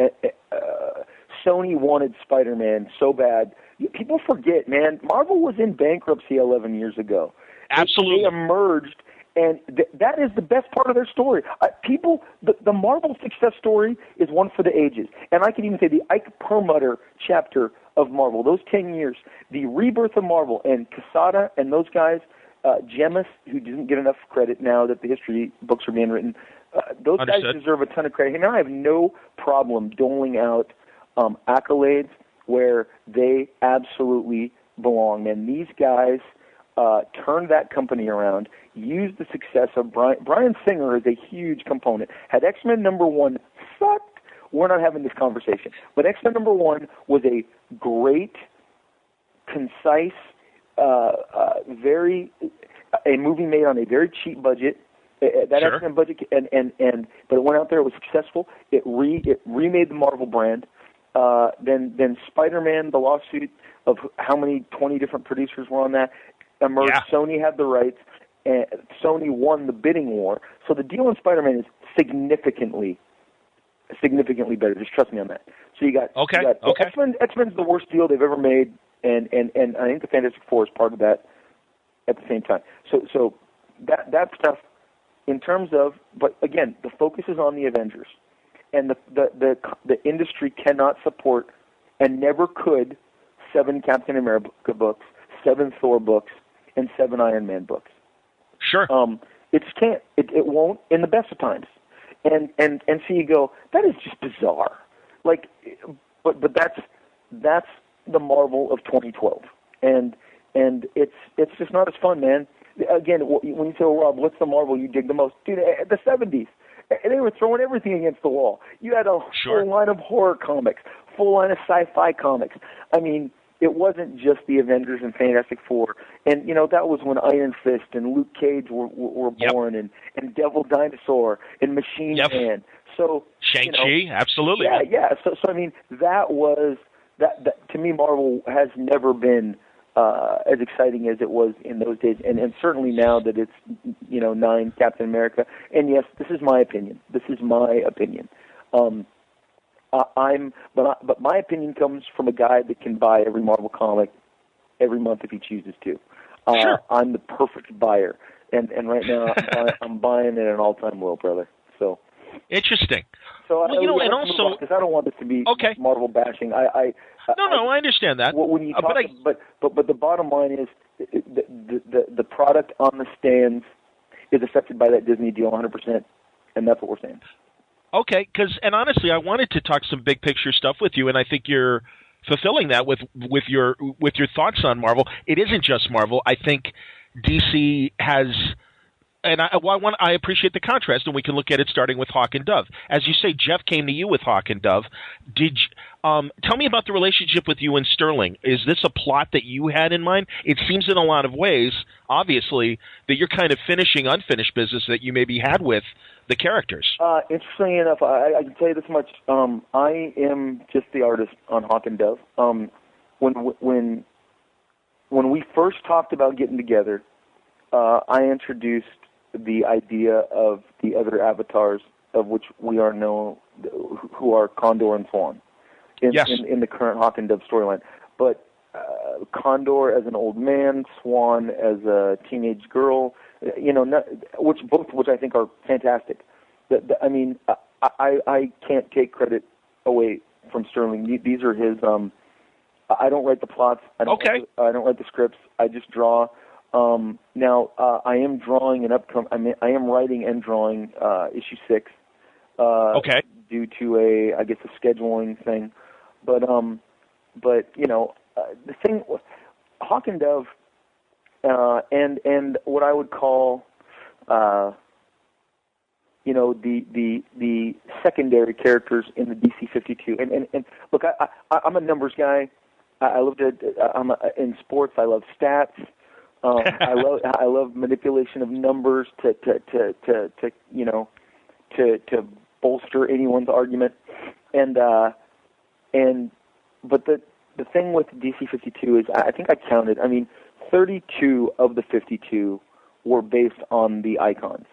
Speaker 4: Sony wanted Spider-Man so bad. People forget, man, Marvel was in bankruptcy 11 years ago.
Speaker 3: Absolutely.
Speaker 4: They emerged, and that is the best part of their story. The Marvel success story is one for the ages. And I can even say the Ike Perlmutter chapter of Marvel, those 10 years, the rebirth of Marvel, and Quesada and those guys, Jemas, who doesn't get enough credit now that the history books are being written, those guys deserve a ton of credit. And I have no problem doling out accolades where they absolutely belong. And these guys turned that company around, used the success of Bryan Singer is a huge component. Had X-Men #1 sucked, we're not having this conversation. But X-Men #1 was a great, concise, a movie made on a very cheap budget. That X-Men budget, but it went out there. It was successful. It remade the Marvel brand. Then Spider-Man, the lawsuit of how many 20 different producers were on that emerged.
Speaker 3: Yeah.
Speaker 4: Sony had the rights, and Sony won the bidding war. So the deal on Spider-Man is significantly better. Just trust me on that. So you got X-Men's the worst deal they've ever made, and I think the Fantastic Four is part of that at the same time. So that stuff in terms of, but again, the focus is on the Avengers, and the industry cannot support and never could 7 Captain America books, 7 Thor books, and 7 Iron Man books.
Speaker 3: Sure.
Speaker 4: It just can't. It won't in the best of times. And so you go, that is just bizarre. Like, but that's the Marvel of 2012, and it's just not as fun, man. Again, when you say, Rob, what's the Marvel you dig the most? Dude, the 70s, they were throwing everything against the wall. You had a full line of horror comics, full line of sci-fi comics. I mean, it wasn't just the Avengers and Fantastic Four. And, that was when Iron Fist and Luke Cage were born, and Devil Dinosaur and Machine Man. So
Speaker 3: Shang-Chi, absolutely.
Speaker 4: Yeah. So I mean, that to me, Marvel has never been as exciting as it was in those days, and certainly now that it's 9 Captain America. And yes, this is my opinion. But my opinion comes from a guy that can buy every Marvel comic every month if he chooses to.
Speaker 3: Sure.
Speaker 4: I'm the perfect buyer, and right now I'm buying at an all-time low, brother. So
Speaker 3: interesting.
Speaker 4: So
Speaker 3: and also,
Speaker 4: because I don't want this to be Marvel bashing. I
Speaker 3: understand that.
Speaker 4: When you talk, but the bottom line is the product on the stands is affected by that Disney deal 100%, and that's what we're saying.
Speaker 3: Okay, and honestly, I wanted to talk some big picture stuff with you, and I think you're fulfilling that with your thoughts on Marvel. It isn't just Marvel. I think DC has, and I appreciate the contrast, and we can look at it starting with Hawk and Dove. As you say, Jeff came to you with Hawk and Dove. Tell me about the relationship with you and Sterling. Is this a plot that you had in mind? It seems in a lot of ways, obviously, that you're kind of finishing unfinished business that you maybe had with the characters.
Speaker 4: Interestingly enough, I can tell you this much. I am just the artist on Hawk and Dove. When we first talked about getting together, I introduced the idea of the other avatars of which we are known, who are Condor and Swan, in the current Hawk and Dove storyline. But Condor as an old man, Swan as a teenage girl, which I think are fantastic. I mean, I can't take credit away from Sterling. These are his. I don't write the plots. I don't write the scripts. I just draw. Now I am drawing I am writing and drawing issue 6. Due to a scheduling thing, but the thing, Hawk and Dove, and what I would call, the secondary characters in the DC 52. And look, I'm a numbers guy. In sports. I love stats. I love manipulation of numbers to bolster anyone's argument. But the thing with DC 52 is, I think I counted. 32 of the 52 were based on the icons.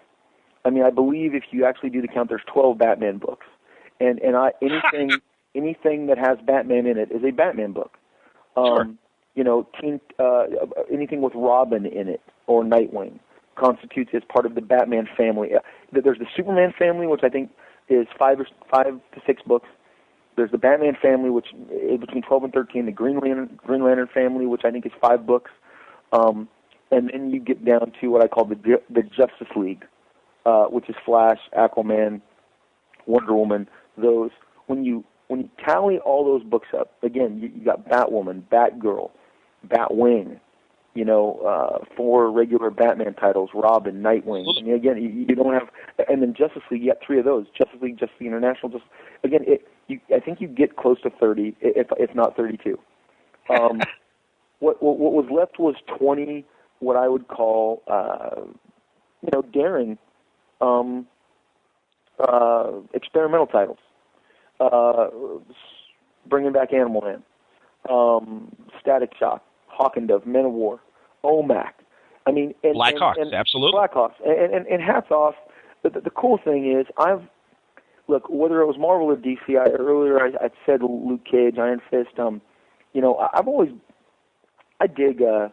Speaker 4: I believe if you actually do the count, there's 12 Batman books, and anything that has Batman in it is a Batman book.
Speaker 3: Sure.
Speaker 4: Anything with Robin in it or Nightwing constitutes as part of the Batman family. There's the Superman family, which I think is 5 to 6 books. There's the Batman family, which is between 12 and 13. The Green Lantern family, which I think is 5 books. And then you get down to what I call the Justice League, which is Flash, Aquaman, Wonder Woman. Those when you tally all those books up, again, you got Batwoman, Batgirl, Batwing. 4 regular Batman titles, Robin, Nightwing. Again, you don't have, and then Justice League, you got 3 of those. Justice League International. I think you get close to 30, if not 32. What was left was 20, what I would call, daring, experimental titles. bringing back Animal Man, Static Shock, Hawk and Dove, Men of War, OMAC. I mean,
Speaker 3: Blackhawks, absolutely.
Speaker 4: Blackhawks, and hats off. The cool thing is, look, whether it was Marvel or DC, earlier I said Luke Cage, Iron Fist. I dig, the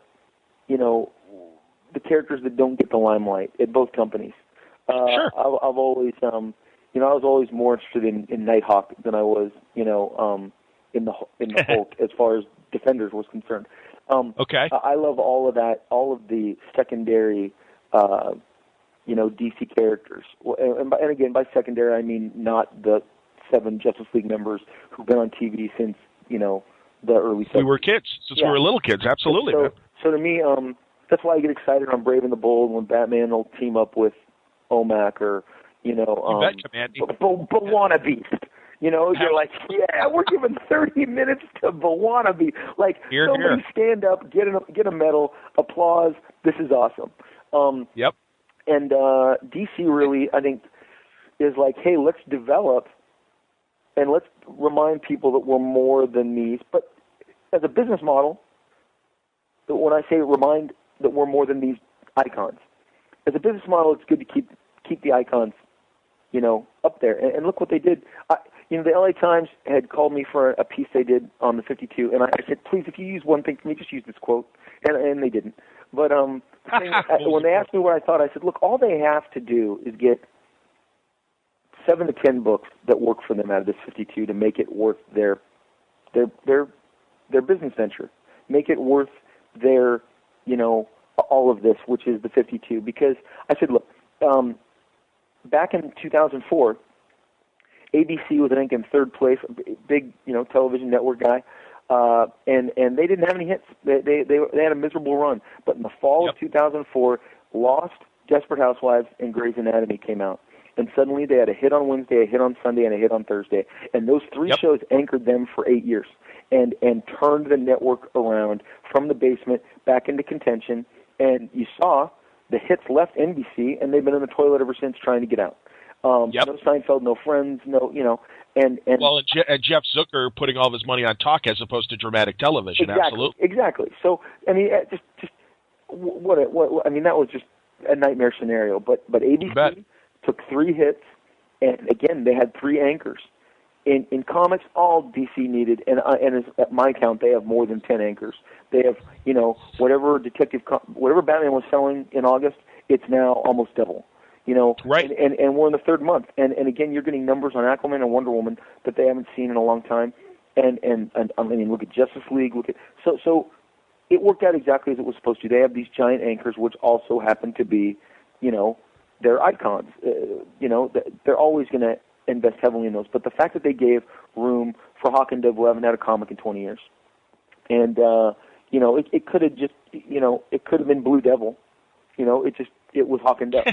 Speaker 4: characters that don't get the limelight at both companies.
Speaker 3: Sure.
Speaker 4: I've always, I was always more interested in Nighthawk than I was, in the Hulk as far as Defenders was concerned.
Speaker 3: Okay.
Speaker 4: I love all of that, all of the secondary, DC characters. And again, by secondary, I mean not the 7 Justice League members who've been on TV since, the early 70s.
Speaker 3: We were kids, since we were little kids, absolutely.
Speaker 4: So to me, that's why I get excited on Brave and the Bold when Batman will team up with OMAC or,
Speaker 3: you betcha, Mandy.
Speaker 4: Bawana Beast. You're like, yeah, we're giving 30 minutes to Bawana Beast. Like, somebody stand up, get a medal, applause. This is awesome.
Speaker 3: Yep.
Speaker 4: And DC really, I think, is like, hey, let's develop and let's remind people that we're more than these. But as a business model, when I say remind that we're more than these icons, as a business model, it's good to keep the icons, up there. And look what they did. The LA Times had called me for a piece they did on the 52, and I said, please, if you use one thing for me, just use this quote. And they didn't. But when they asked me what I thought, I said, look, all they have to do is get 7 to 10 books that work for them out of this 52 to make it worth their business venture, make it worth their, all of this, which is the 52. Because I said, look, back in 2004, ABC was, I think, in third place, big, television network guy, and they didn't have any hits. They had a miserable run. But in the fall of 2004, Lost, Desperate Housewives, and Grey's Anatomy came out. And suddenly they had a hit on Wednesday, a hit on Sunday, and a hit on Thursday. And those 3 shows anchored them for 8 years and turned the network around from the basement back into contention. And you saw the hits left NBC, and they've been in the toilet ever since trying to get out. No Seinfeld, no Friends, and
Speaker 3: Jeff Zucker putting all of his money on talk as opposed to dramatic television.
Speaker 4: Exactly,
Speaker 3: absolutely.
Speaker 4: Exactly. So I mean, just what I mean, that was just a nightmare scenario. But ABC took 3 hits, and again, they had 3 anchors. In comics, all DC needed, and at my count, they have more than 10 anchors. They have, whatever whatever Batman was selling in August, it's now almost double.
Speaker 3: Right.
Speaker 4: And we're in the 3rd month, and again, you're getting numbers on Aquaman and Wonder Woman that they haven't seen in a long time. And I mean, look at Justice League. So it worked out exactly as it was supposed to. They have these giant anchors, which also happen to be, their icons. They're always going to invest heavily in those. But the fact that they gave room for Hawk and Dove, who haven't had a comic in 20 years, and it could have just, it could have been Blue Devil. It was Hawk and Dove.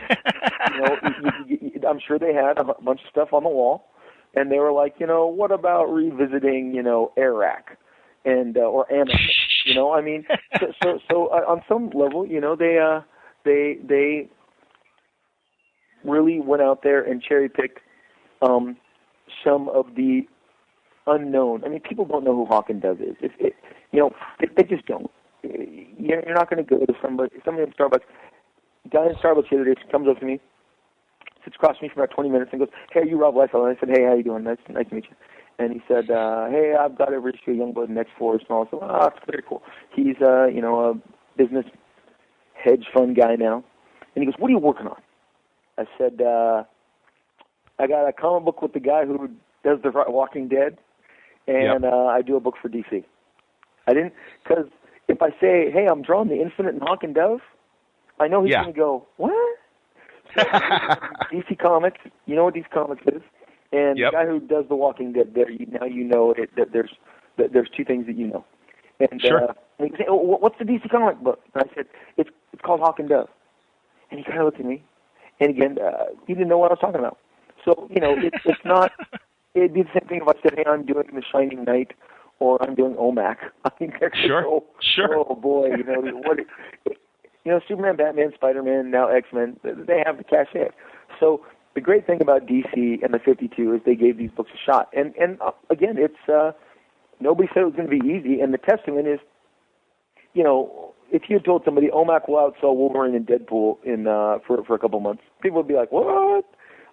Speaker 4: I'm sure they had a bunch of stuff on the wall, and they were like, what about revisiting, Iraq and or Anak? I mean, so on some level, they really went out there and cherry picked some of the unknown. I mean, people don't know who Hawk and Dove is. They just don't. You're not going to go to somebody in Starbucks. Guy in Starbucks the other day comes up to me, sits across from me for about 20 minutes, and goes, "Hey, are you Rob Liefeld?" And I said, "Hey, how you doing? Nice to meet you." And he said, "Hey, I've got every issue of Youngblood and X-Force and all." So, that's very cool. He's a business hedge fund guy now, and he goes, "What are you working on?" I said, "I got a comic book with the guy who does the Walking Dead, and I do a book for DC." I didn't, because if I say, "Hey, I'm drawing the Infinite and Hawk and Dove," I know he's going to go, "What?" So, DC Comics, you know what DC Comics is, and the guy who does The Walking Dead, now you know that there's 2 things that you know. And, and he said, "What's the DC comic book?" And I said, "It's called Hawk and Dove." And he kind of looked at me, and again, he didn't know what I was talking about. So it's not. It'd be the same thing if I said, "Hey, I'm doing The Shining Knight," or "I'm doing OMAC." I mean,
Speaker 3: sure.
Speaker 4: Oh boy, what. Superman, Batman, Spider-Man, now X-Men, they have the cachet. So the great thing about DC and the 52 is they gave these books a shot. And again, it's Nobody said it was going to be easy, and the testament is, if you had told somebody OMAC will outsell Wolverine and Deadpool for a couple months, people would be like, "What?"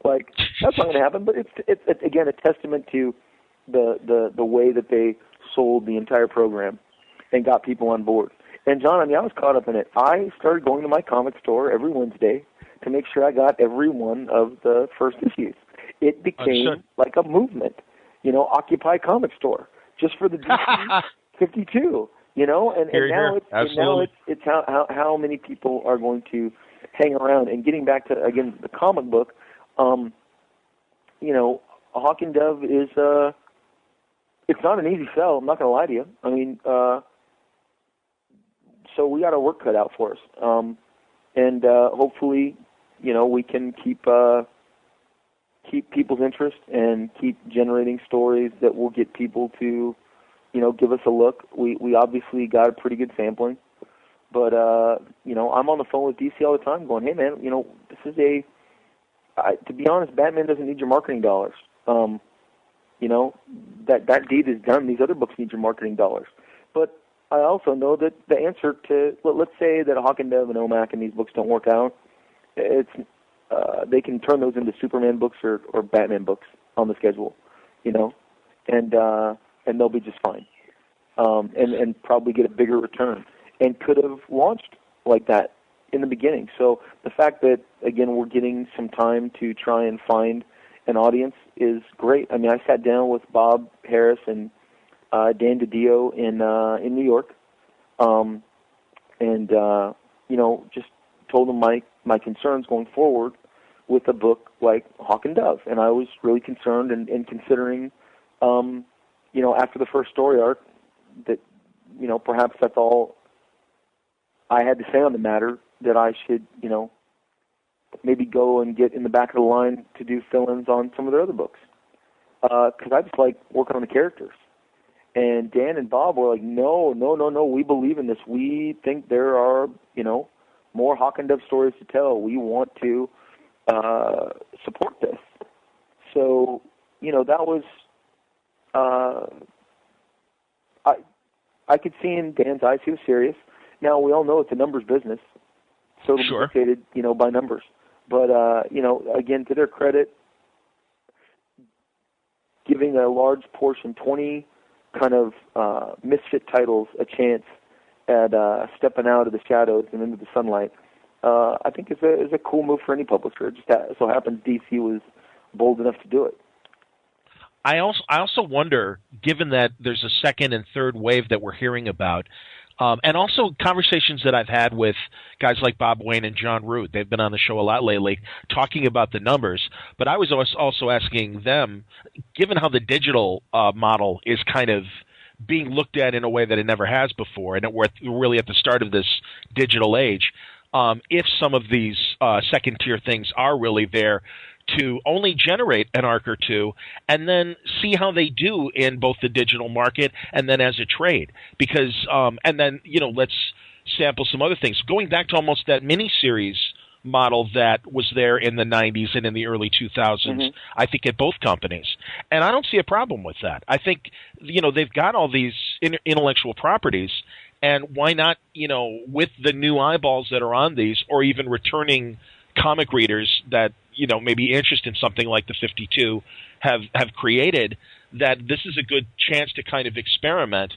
Speaker 4: Like, that's not going to happen. But it's again a testament to the way that they sold the entire program and got people on board. And John, I was caught up in it. I started going to my comic store every Wednesday to make sure I got every one of the first issues. It became like a movement, Occupy Comic Store, just for the DC 52, and now it's how many people are going to hang around. And getting back to, again, the comic book, Hawk and Dove is, it's not an easy sell, I'm not going to lie to you. So we got our work cut out for us. And hopefully, we can keep people's interest and keep generating stories that will get people to, give us a look. We obviously got a pretty good sampling, but I'm on the phone with DC all the time, going, "Hey man, this is to be honest, Batman doesn't need your marketing dollars. That deed is done. These other books need your marketing dollars." But I also know that the answer to, let's say that Hawk and Dove and OMAC and these books don't work out, they can turn those into Superman books or Batman books on the schedule, and they'll be just fine, and probably get a bigger return, and could have launched like that in the beginning. So the fact that, again, we're getting some time to try and find an audience is great. I sat down with Bob Harris and Dan DiDio in New York, and just told them my concerns going forward with a book like Hawk and Dove. And I was really concerned and considering, after the first story arc, that, perhaps that's all I had to say on the matter, that I should, maybe go and get in the back of the line to do fill-ins on some of their other books. Because I just like working on the characters. And Dan and Bob were like, no, we believe in this. We think there are, more Hawk and Dove stories to tell. We want to support this. So, that was, I could see in Dan's eyes he was serious. Now, we all know it's a numbers business, so it'll be dictated, by numbers. But, again, to their credit, giving a large portion, 20 kind of misfit titles, a chance at stepping out of the shadows and into the sunlight, I think is a cool move for any publisher. It just so happens DC was bold enough to do it.
Speaker 3: I also wonder, given that there's a second and third wave that we're hearing about, and also conversations that I've had with guys like Bob Wayne and John Root. They've been on the show a lot lately talking about the numbers. But I was also asking them, given how the digital model is kind of being looked at in a way that it never has before, and we're really at the start of this digital age, if some of these second-tier things are really there to only generate an arc or two and then see how they do in both the digital market and then as a trade. Because, and then, let's sample some other things. Going back to almost that miniseries model that was there in the 90s and in the early 2000s, I think at both companies. And I don't see a problem with that. I think, they've got all these intellectual properties, and why not, with the new eyeballs that are on these, or even returning comic readers that, maybe interest in something like the 52 have created, that this is a good chance to kind of experiment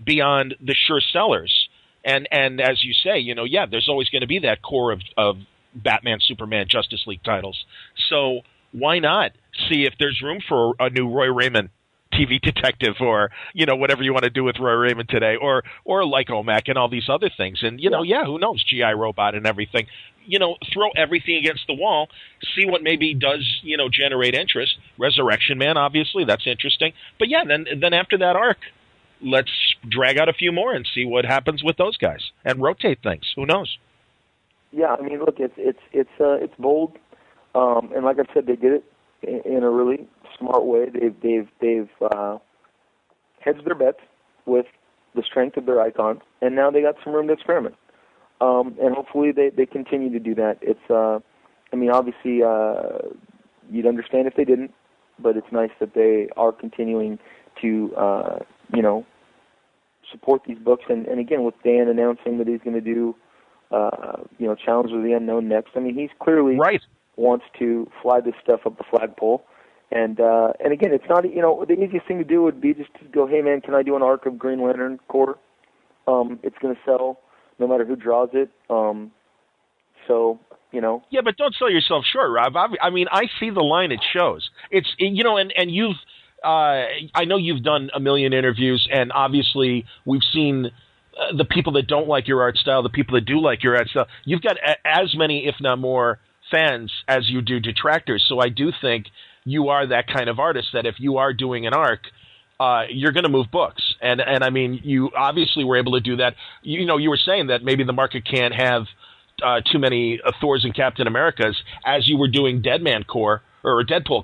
Speaker 3: beyond the sure sellers. And as you say, there's always going to be that core of Batman, Superman, Justice League titles. So why not see if there's room for a new Roy Raymond TV detective, or whatever you want to do with Roy Raymond today, or like OMAC and all these other things. And who knows, GI Robot and everything. Throw everything against the wall, see what maybe does generate interest. Resurrection Man, obviously, that's interesting. But then after that arc, let's drag out a few more and see what happens with those guys and rotate things. Who knows?
Speaker 4: Yeah, look, it's bold, and like I said, they did it in a really smart way. They've hedged their bets with the strength of their icons, and now they got some room to experiment. And hopefully they continue to do that. It's, obviously, you'd understand if they didn't, but it's nice that they are continuing to support these books. And again, with Dan announcing that he's going to do, Challenge of the Unknown next. I mean, he's clearly wants to fly this stuff up the flagpole. And again, it's not, the easiest thing to do would be just to go, hey man, can I do an arc of Green Lantern Corps? It's going to sell no matter who draws it.
Speaker 3: Yeah, but don't sell yourself short, Rob. I mean, I see the line it shows. It's, and you've, I know you've done a million interviews, and obviously we've seen the people that don't like your art style, the people that do like your art style. You've got as many, if not more, fans as you do detractors. So I do think you are that kind of artist that if you are doing an arc, you're going to move books. And I mean, you obviously were able to do that. You were saying that maybe the market can't have too many Thors and Captain Americas as you were doing Deadman Corps or Deadpool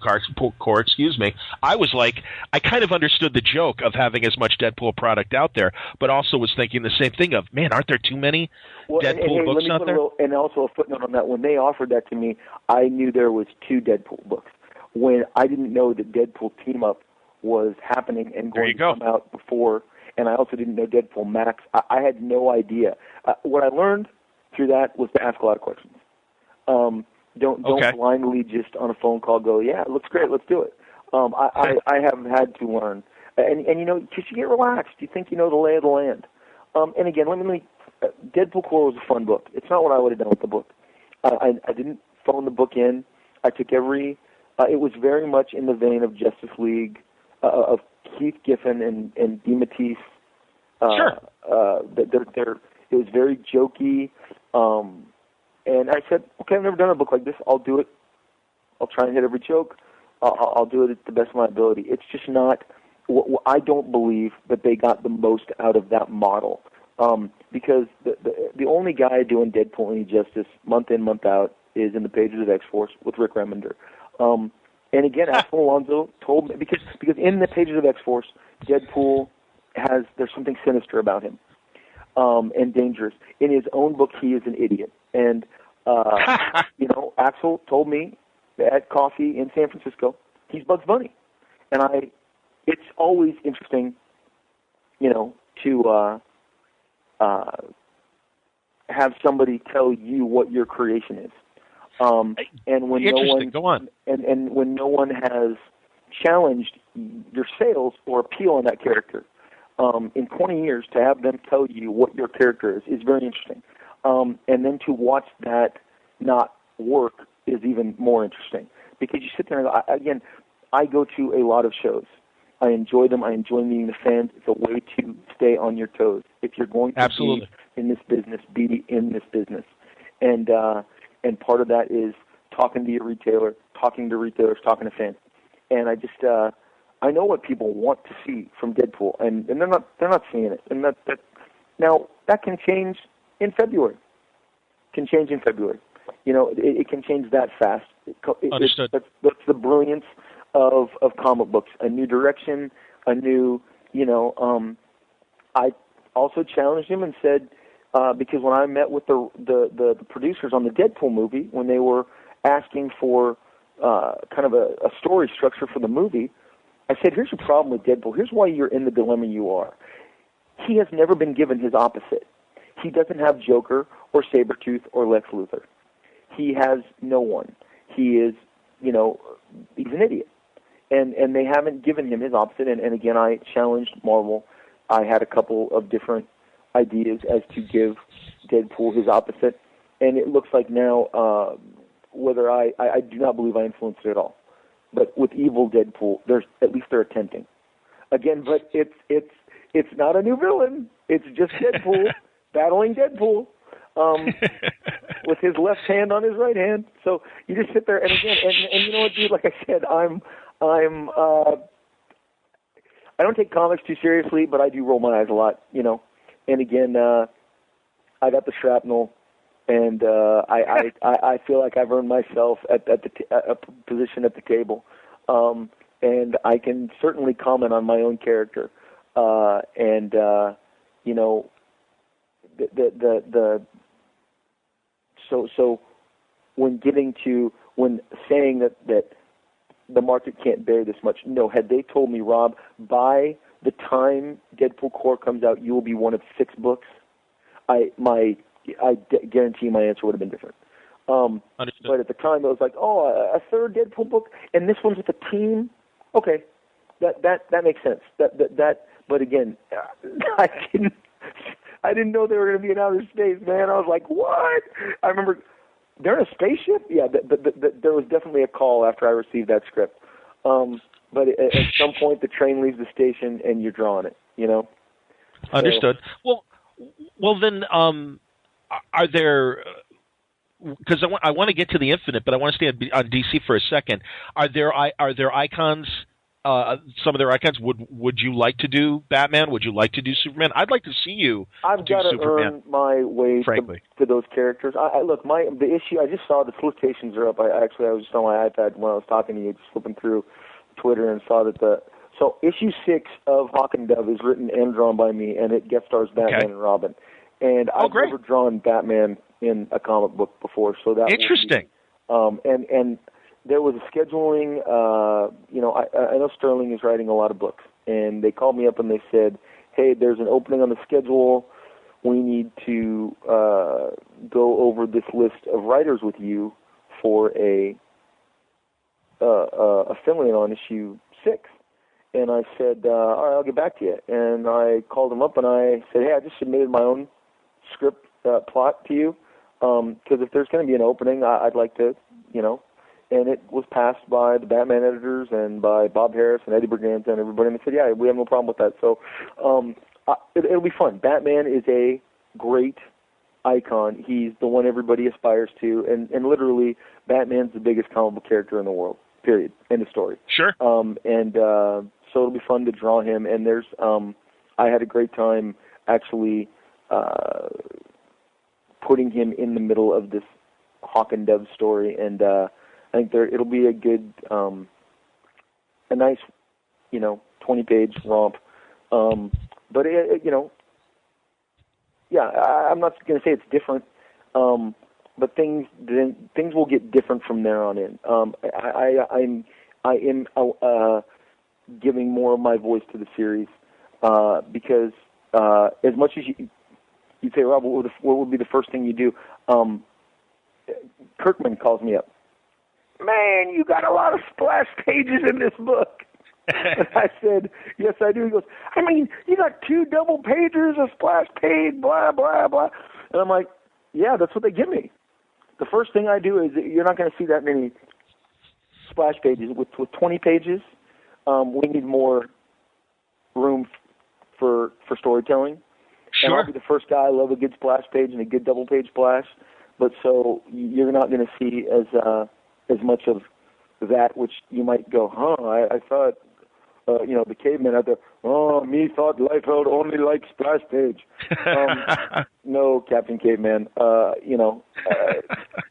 Speaker 3: Corps, excuse me. I was like, I kind of understood the joke of having as much Deadpool product out there, but also was thinking the same thing of, man, aren't there too many Deadpool books out there?
Speaker 4: And also a footnote on that. When they offered that to me, I knew there was 2 Deadpool books. When I didn't know that Deadpool Team Up was happening and going to come out before, and I also didn't know Deadpool Max. I had no idea. What I learned through that was to ask a lot of questions. Don't blindly just on a phone call go, yeah, it looks great, let's do it. I have had to learn. And just you get relaxed. You think you know the lay of the land. And again, Deadpool Corps was a fun book. It's not what I would have done with the book. I didn't phone the book in. I took it was very much in the vein of Justice League, of Keith Giffen and DeMatteis.
Speaker 3: Sure.
Speaker 4: It was very jokey. And I said, okay, I've never done a book like this. I'll do it. I'll try and hit every joke. I'll do it at the best of my ability. It's just not, I don't believe that they got the most out of that model. Because the only guy doing Deadpool any justice month in, month out is in the pages of X-Force with Rick Remender. And again, Axel Alonso told me, because in the pages of X-Force, Deadpool there's something sinister about him, and dangerous. In his own book, he is an idiot. And, Axel told me at coffee in San Francisco, he's Bugs Bunny. And it's always interesting, to have somebody tell you what your creation is. And when when no one has challenged your sales or appeal on that character, in 20 years, to have them tell you what your character is very interesting. And then to watch that not work is even more interesting, because you sit there and I go to a lot of shows. I enjoy them. I enjoy meeting the fans. It's a way to stay on your toes. If you're going to be in this business, be in this business. And part of that is talking to your retailer, talking to retailers, talking to fans. And I just I know what people want to see from Deadpool, and they're not seeing it. And now that can change in February. It can change that fast.
Speaker 3: Understood.
Speaker 4: That's the brilliance of comic books. A new direction, a new, I also challenged him and said, because when I met with the producers on the Deadpool movie, when they were asking for kind of a story structure for the movie, I said, here's your problem with Deadpool. Here's why you're in the dilemma you are. He has never been given his opposite. He doesn't have Joker or Sabretooth or Lex Luthor. He has no one. He is, he's an idiot. And they haven't given him his opposite. And again, I challenged Marvel. I had a couple of different ideas as to give Deadpool his opposite. And it looks like now, whether I do not believe I influenced it at all. But with evil Deadpool, at least they're attempting. Again, but it's not a new villain. It's just Deadpool battling Deadpool with his left hand on his right hand. So you just sit there, and again, and you know what, dude? Like I said, I don't take comics too seriously, but I do roll my eyes a lot, And again, I got the shrapnel, and I feel like I've earned myself at a position at the table, and I can certainly comment on my own character, So when saying that the market can't bear this much, no, had they told me, Rob, buy the time Deadpool Corps comes out, you will be one of 6 books. I guarantee my answer would have been different. But at the time, it was like, oh, a third Deadpool book, and this one's with a team. Okay, that makes sense. But again, I didn't know they were going to be in outer space, man. I was like, what? I remember they're in a spaceship. Yeah, there was definitely a call after I received that script. But at some point, the train leaves the station, and you're drawing it. You know.
Speaker 3: Understood.
Speaker 4: So,
Speaker 3: Well, then, are there? Because I want to get to the Infinite, but I want to stay on DC for a second. Are there icons? Some of their icons. Would you like to do Batman? Would you like to do Superman? I'd like to see you.
Speaker 4: I've got to earn my way to those characters. Look, the issue. I just saw the solicitations are up. I was just on my iPad when I was talking to you, just flipping through Twitter, and saw that so issue 6 of Hawk and Dove is written and drawn by me, and it guest stars Batman and Robin. And I've never drawn Batman in a comic book before, so that
Speaker 3: interesting.
Speaker 4: And there was a scheduling. I know Sterling is writing a lot of books, and they called me up and they said, "Hey, there's an opening on the schedule. We need to go over this list of writers with you for a fill-in on issue 6." And I said, all right, I'll get back to you. And I called him up and I said, hey, I just submitted my own script plot to you, because if there's going to be an opening, I'd like to, and it was passed by the Batman editors and by Bob Harris and Eddie Berganza and everybody, and they said, yeah, we have no problem with that. So it'll be fun. Batman is a great icon. He's the one everybody aspires to, and literally, Batman's the biggest comic book character in the world, period, end of story.
Speaker 3: Sure.
Speaker 4: So it'll be fun to draw him, and there's I had a great time actually putting him in the middle of this Hawk and Dove story, and I think it'll be a good, a nice, 20-page romp. But I'm not going to say it's different, but things will get different from there on in. I am giving more of my voice to the series, because as much as you'd say, Rob, what would be the first thing you do? Kirkman calls me up. Man, you got a lot of splash pages in this book. And I said, yes, I do. He goes, I mean, you got 2 double pagers, a splash page, blah, blah, blah. And I'm like, yeah, that's what they give me. The first thing I do is, you're not going to see that many splash pages. With 20 pages, we need more room for storytelling.
Speaker 3: Sure.
Speaker 4: And I'll be the first guy. I love a good splash page and a good double page splash. But so you're not going to see as much of that, which you might go, I thought, the caveman out there, me thought Liefeld only liked splash page. No, Captain Caveman.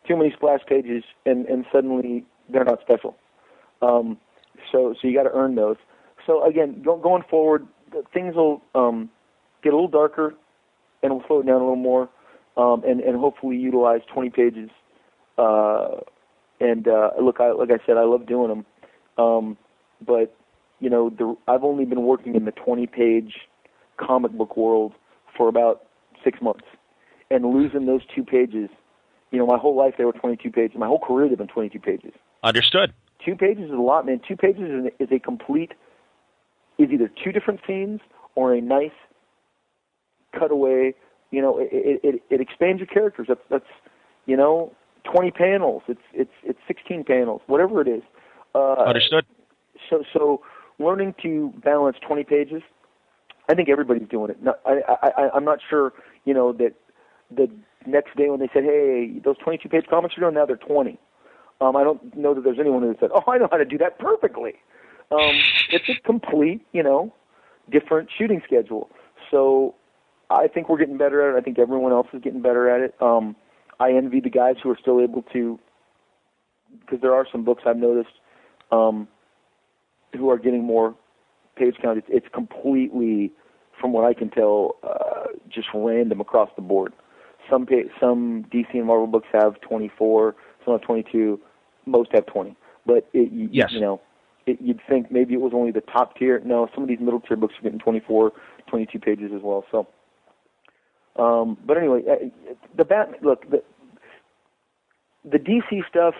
Speaker 4: Too many splash pages, and suddenly they're not special. So you got to earn those. So again, going forward, things will get a little darker, and we'll slow it down a little more, and hopefully utilize 20 pages. Look, like I said, I love doing them, but I've only been working in the 20-page comic book world for about 6 months, and losing those 2 pages. My whole life they were 22 pages. My whole career they've been 22 pages.
Speaker 3: Understood. 2
Speaker 4: pages is a lot, man. 2 pages is a complete, is either 2 different scenes or a nice cutaway. It expands your characters. That's 20 panels. It's 16 panels, whatever it is.
Speaker 3: Understood.
Speaker 4: So learning to balance 20 pages, I think everybody's doing it. I'm not sure, that the next day when they said, hey, those 22-page comics you're doing, now they're 20. I don't know that there's anyone who said, I know how to do that perfectly. It's a complete, different shooting schedule. So I think we're getting better at it. I think everyone else is getting better at it. I envy the guys who are still able to, because there are some books I've noticed who are getting more page count. It's completely, from what I can tell, just random across the board. Some DC and Marvel books have 24, some have 22, most have 20. But
Speaker 3: yes.
Speaker 4: you'd think maybe it was only the top tier. No, some of these middle tier books are getting 24, 22 pages as well. So, but anyway, the DC stuff.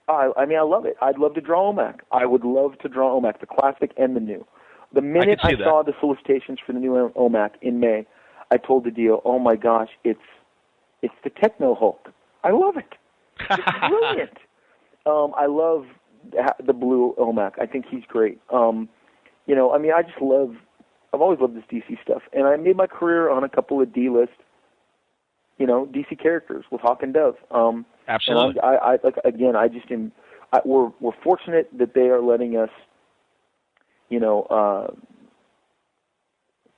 Speaker 4: I mean, I love it. I'd love to draw OMAC. I would love to draw OMAC, the classic and the new. The minute I saw the solicitations for the new OMAC in May, I told the deal, oh my gosh, it's the Techno Hulk. I love it. It's brilliant. I love the blue OMAC. I think he's great. I mean, I've always loved this DC stuff. And I made my career on a couple of D-list, DC characters with Hawk and Dove.
Speaker 3: Absolutely.
Speaker 4: And we're fortunate that they are letting us,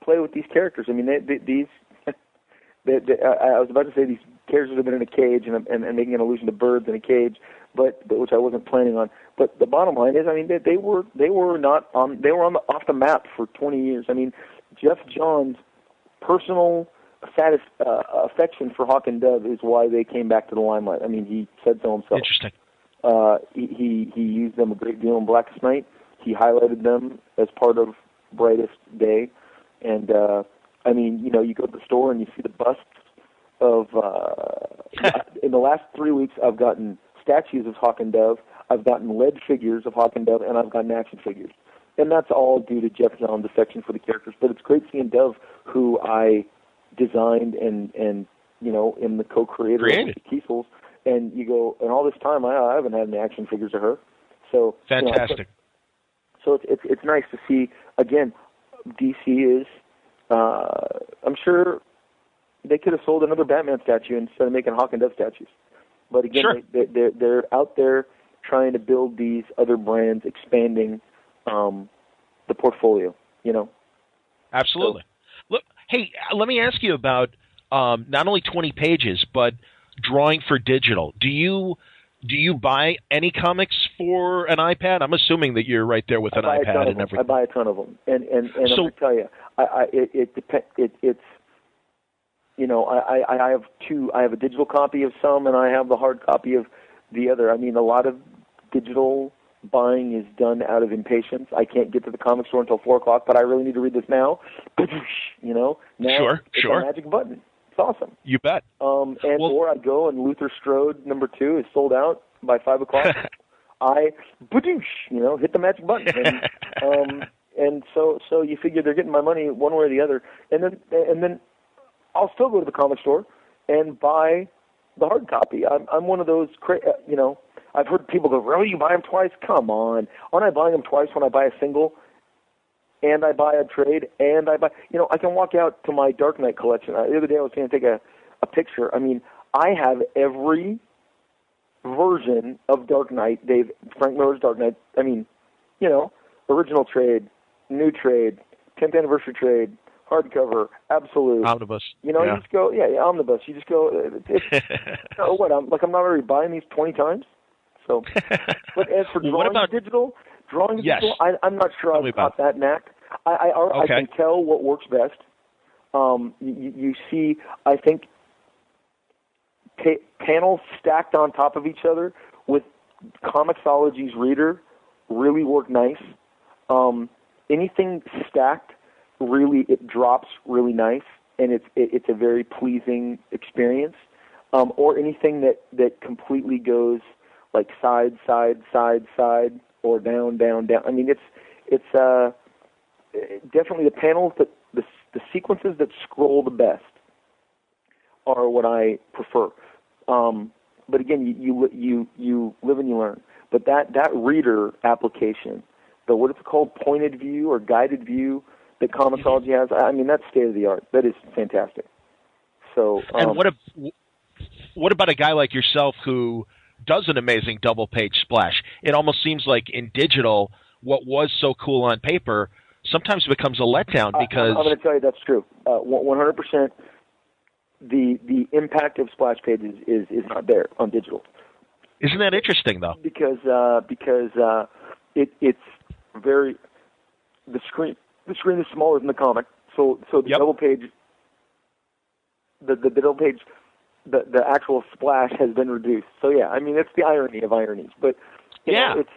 Speaker 4: play with these characters. I mean, these. I was about to say these characters have been in a cage and making an allusion to birds in a cage, but which I wasn't planning on. But the bottom line is, I mean, they were off the map for 20 years. I mean, Jeff Johns' personal affection for Hawk and Dove is why they came back to the limelight. I mean, he said so himself.
Speaker 3: Interesting.
Speaker 4: He used them a great deal in Blackest Night. He highlighted them as part of Brightest Day, and I mean, you go to the store and you see the busts of. In the last 3 weeks, I've gotten statues of Hawk and Dove. I've gotten lead figures of Hawk and Dove, and I've gotten action figures, and that's all due to Jeff John's affection for the characters. But it's great seeing Dove, who I designed and am the co-creator of the Kiesels, and you go, and all this time I haven't had any action figures of her. So
Speaker 3: fantastic.
Speaker 4: So it's nice to see again. DC is. I'm sure they could have sold another Batman statue instead of making Hawk and Dove statues. But again,
Speaker 3: sure.
Speaker 4: they're out there trying to build these other brands, expanding the portfolio.
Speaker 3: Absolutely. So, look, hey, let me ask you about not only 20 pages, but drawing for digital. Do you buy any comics for an iPad? I'm assuming that you're right there with an iPad and everything.
Speaker 4: I buy a ton of them, and so, I'm going to tell you, I have two. I have a digital copy of some, and I have the hard copy of the other. I mean, a lot of digital buying is done out of impatience. I can't get to the comic store until 4:00, but I really need to read this now. Now it's a magic button. It's awesome.
Speaker 3: You bet.
Speaker 4: Or I go and Luther Strode #2 is sold out by 5:00. I hit the magic button, and so you figure they're getting my money one way or the other, and then I'll still go to the comic store and buy the hard copy. I'm one of those, I've heard people go, really, you buy them twice? Come on. Aren't I buying them twice when I buy a single and I buy a trade and I buy, I can walk out to my Dark Knight collection. The other day I was going to take a picture. I mean, I have every version of Dark Knight, Frank Miller's Dark Knight. I mean, original trade, new trade, 10th anniversary trade, hardcover, absolute.
Speaker 3: Omnibus.
Speaker 4: You just go, omnibus. You just go, I'm not already buying these 20 times? So, but as for drawing digital, I'm not sure I've got that knack. I can tell what works best. You see, I think, panels stacked on top of each other with Comixology's reader really work nice. Anything stacked, really, it drops really nice, and it's a very pleasing experience. Or anything that completely goes like side, or down. I mean, it's definitely the panels that the sequences that scroll the best are what I prefer. But again, you live and you learn. But that reader application, what is it called, pointed view or guided view that Comixology has, I mean, that's state of the art. That is fantastic. So,
Speaker 3: and what about a guy like yourself who does an amazing double page splash? It almost seems like in digital, what was so cool on paper sometimes becomes a letdown because...
Speaker 4: I'm going to tell you that's true. 100%. The impact of splash pages is not there on digital.
Speaker 3: Isn't that interesting, though?
Speaker 4: Because it's very... The screen is smaller than the comic, so the double page... The double page... The actual splash has been reduced. So I mean, it's the irony of ironies. But it's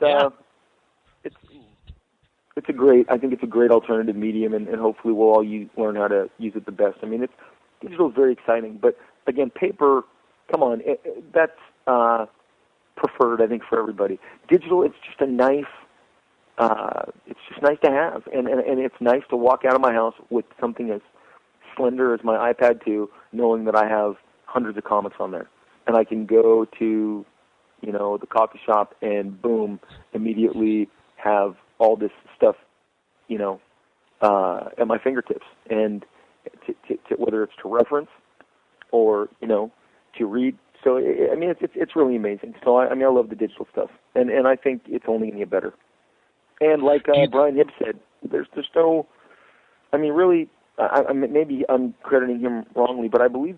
Speaker 4: it's a great. I think it's a great alternative medium, and hopefully we'll all learn how to use it the best. I mean, digital is very exciting, but again, paper. Come on, that's preferred. I think for everybody. Digital, it's just a nice. It's just nice to have, and it's nice to walk out of my house with something as slender as my iPad 2, knowing that I have hundreds of comics on there, and I can go to, the coffee shop and boom, immediately have all this stuff, at my fingertips, and to whether it's to reference or to read. So I mean, it's really amazing. So I love the digital stuff, and I think it's only going to get better. And like Brian Hibbs said, there's no, I mean, really, maybe I'm crediting him wrongly, but I believe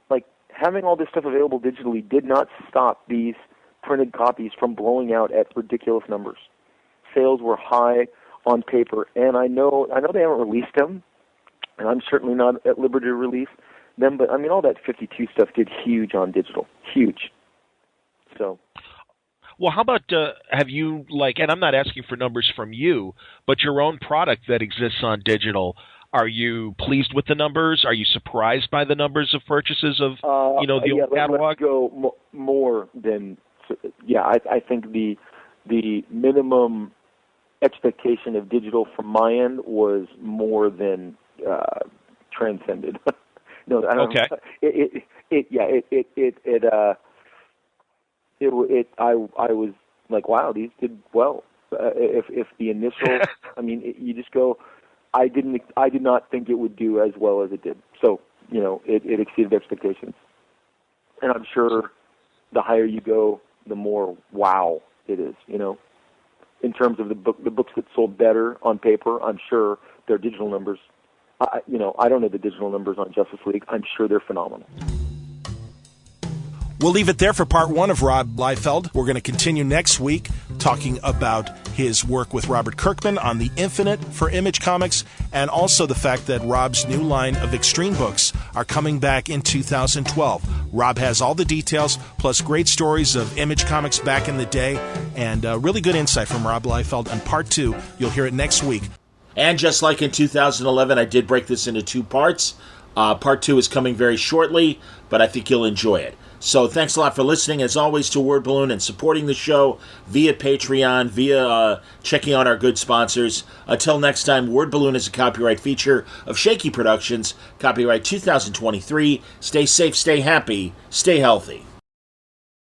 Speaker 4: like having all this stuff available digitally did not stop these printed copies from blowing out at ridiculous numbers. Sales were high on paper, and I know they haven't released them, and I'm certainly not at liberty to release them, but I mean, all that 52 stuff did huge on digital, huge. So.
Speaker 3: Well, how about have you, and I'm not asking for numbers from you, but your own product that exists on digital, are you pleased with the numbers? Are you surprised by the numbers of purchases of, the old catalog?
Speaker 4: Let's go more than, I think the minimum expectation of digital from my end was more than transcended. No, I don't.
Speaker 3: Okay.
Speaker 4: I was like, wow, these did well. If the initial, I mean, you just go, I did not think it would do as well as it did. So, it exceeded expectations. And I'm sure the higher you go, the more wow it is, in terms of the books that sold better on paper. I'm sure their digital numbers, I don't know the digital numbers on Justice League. I'm sure they're phenomenal.
Speaker 2: We'll leave it there for part one of Rob Liefeld. We're going to continue next week talking about his work with Robert Kirkman on The Infinite for Image Comics, and also the fact that Rob's new line of Extreme books are coming back in 2012. Rob has all the details, plus great stories of Image Comics back in the day, and really good insight from Rob Liefeld. And part two, you'll hear it next week.
Speaker 1: And just like in 2011, I did break this into 2 parts. Part 2 is coming very shortly, but I think you'll enjoy it. So thanks a lot for listening, as always, to Word Balloon and supporting the show via Patreon, via checking out our good sponsors. Until next time, Word Balloon is a copyright feature of Shaky Productions, copyright 2023. Stay safe, stay happy, stay healthy.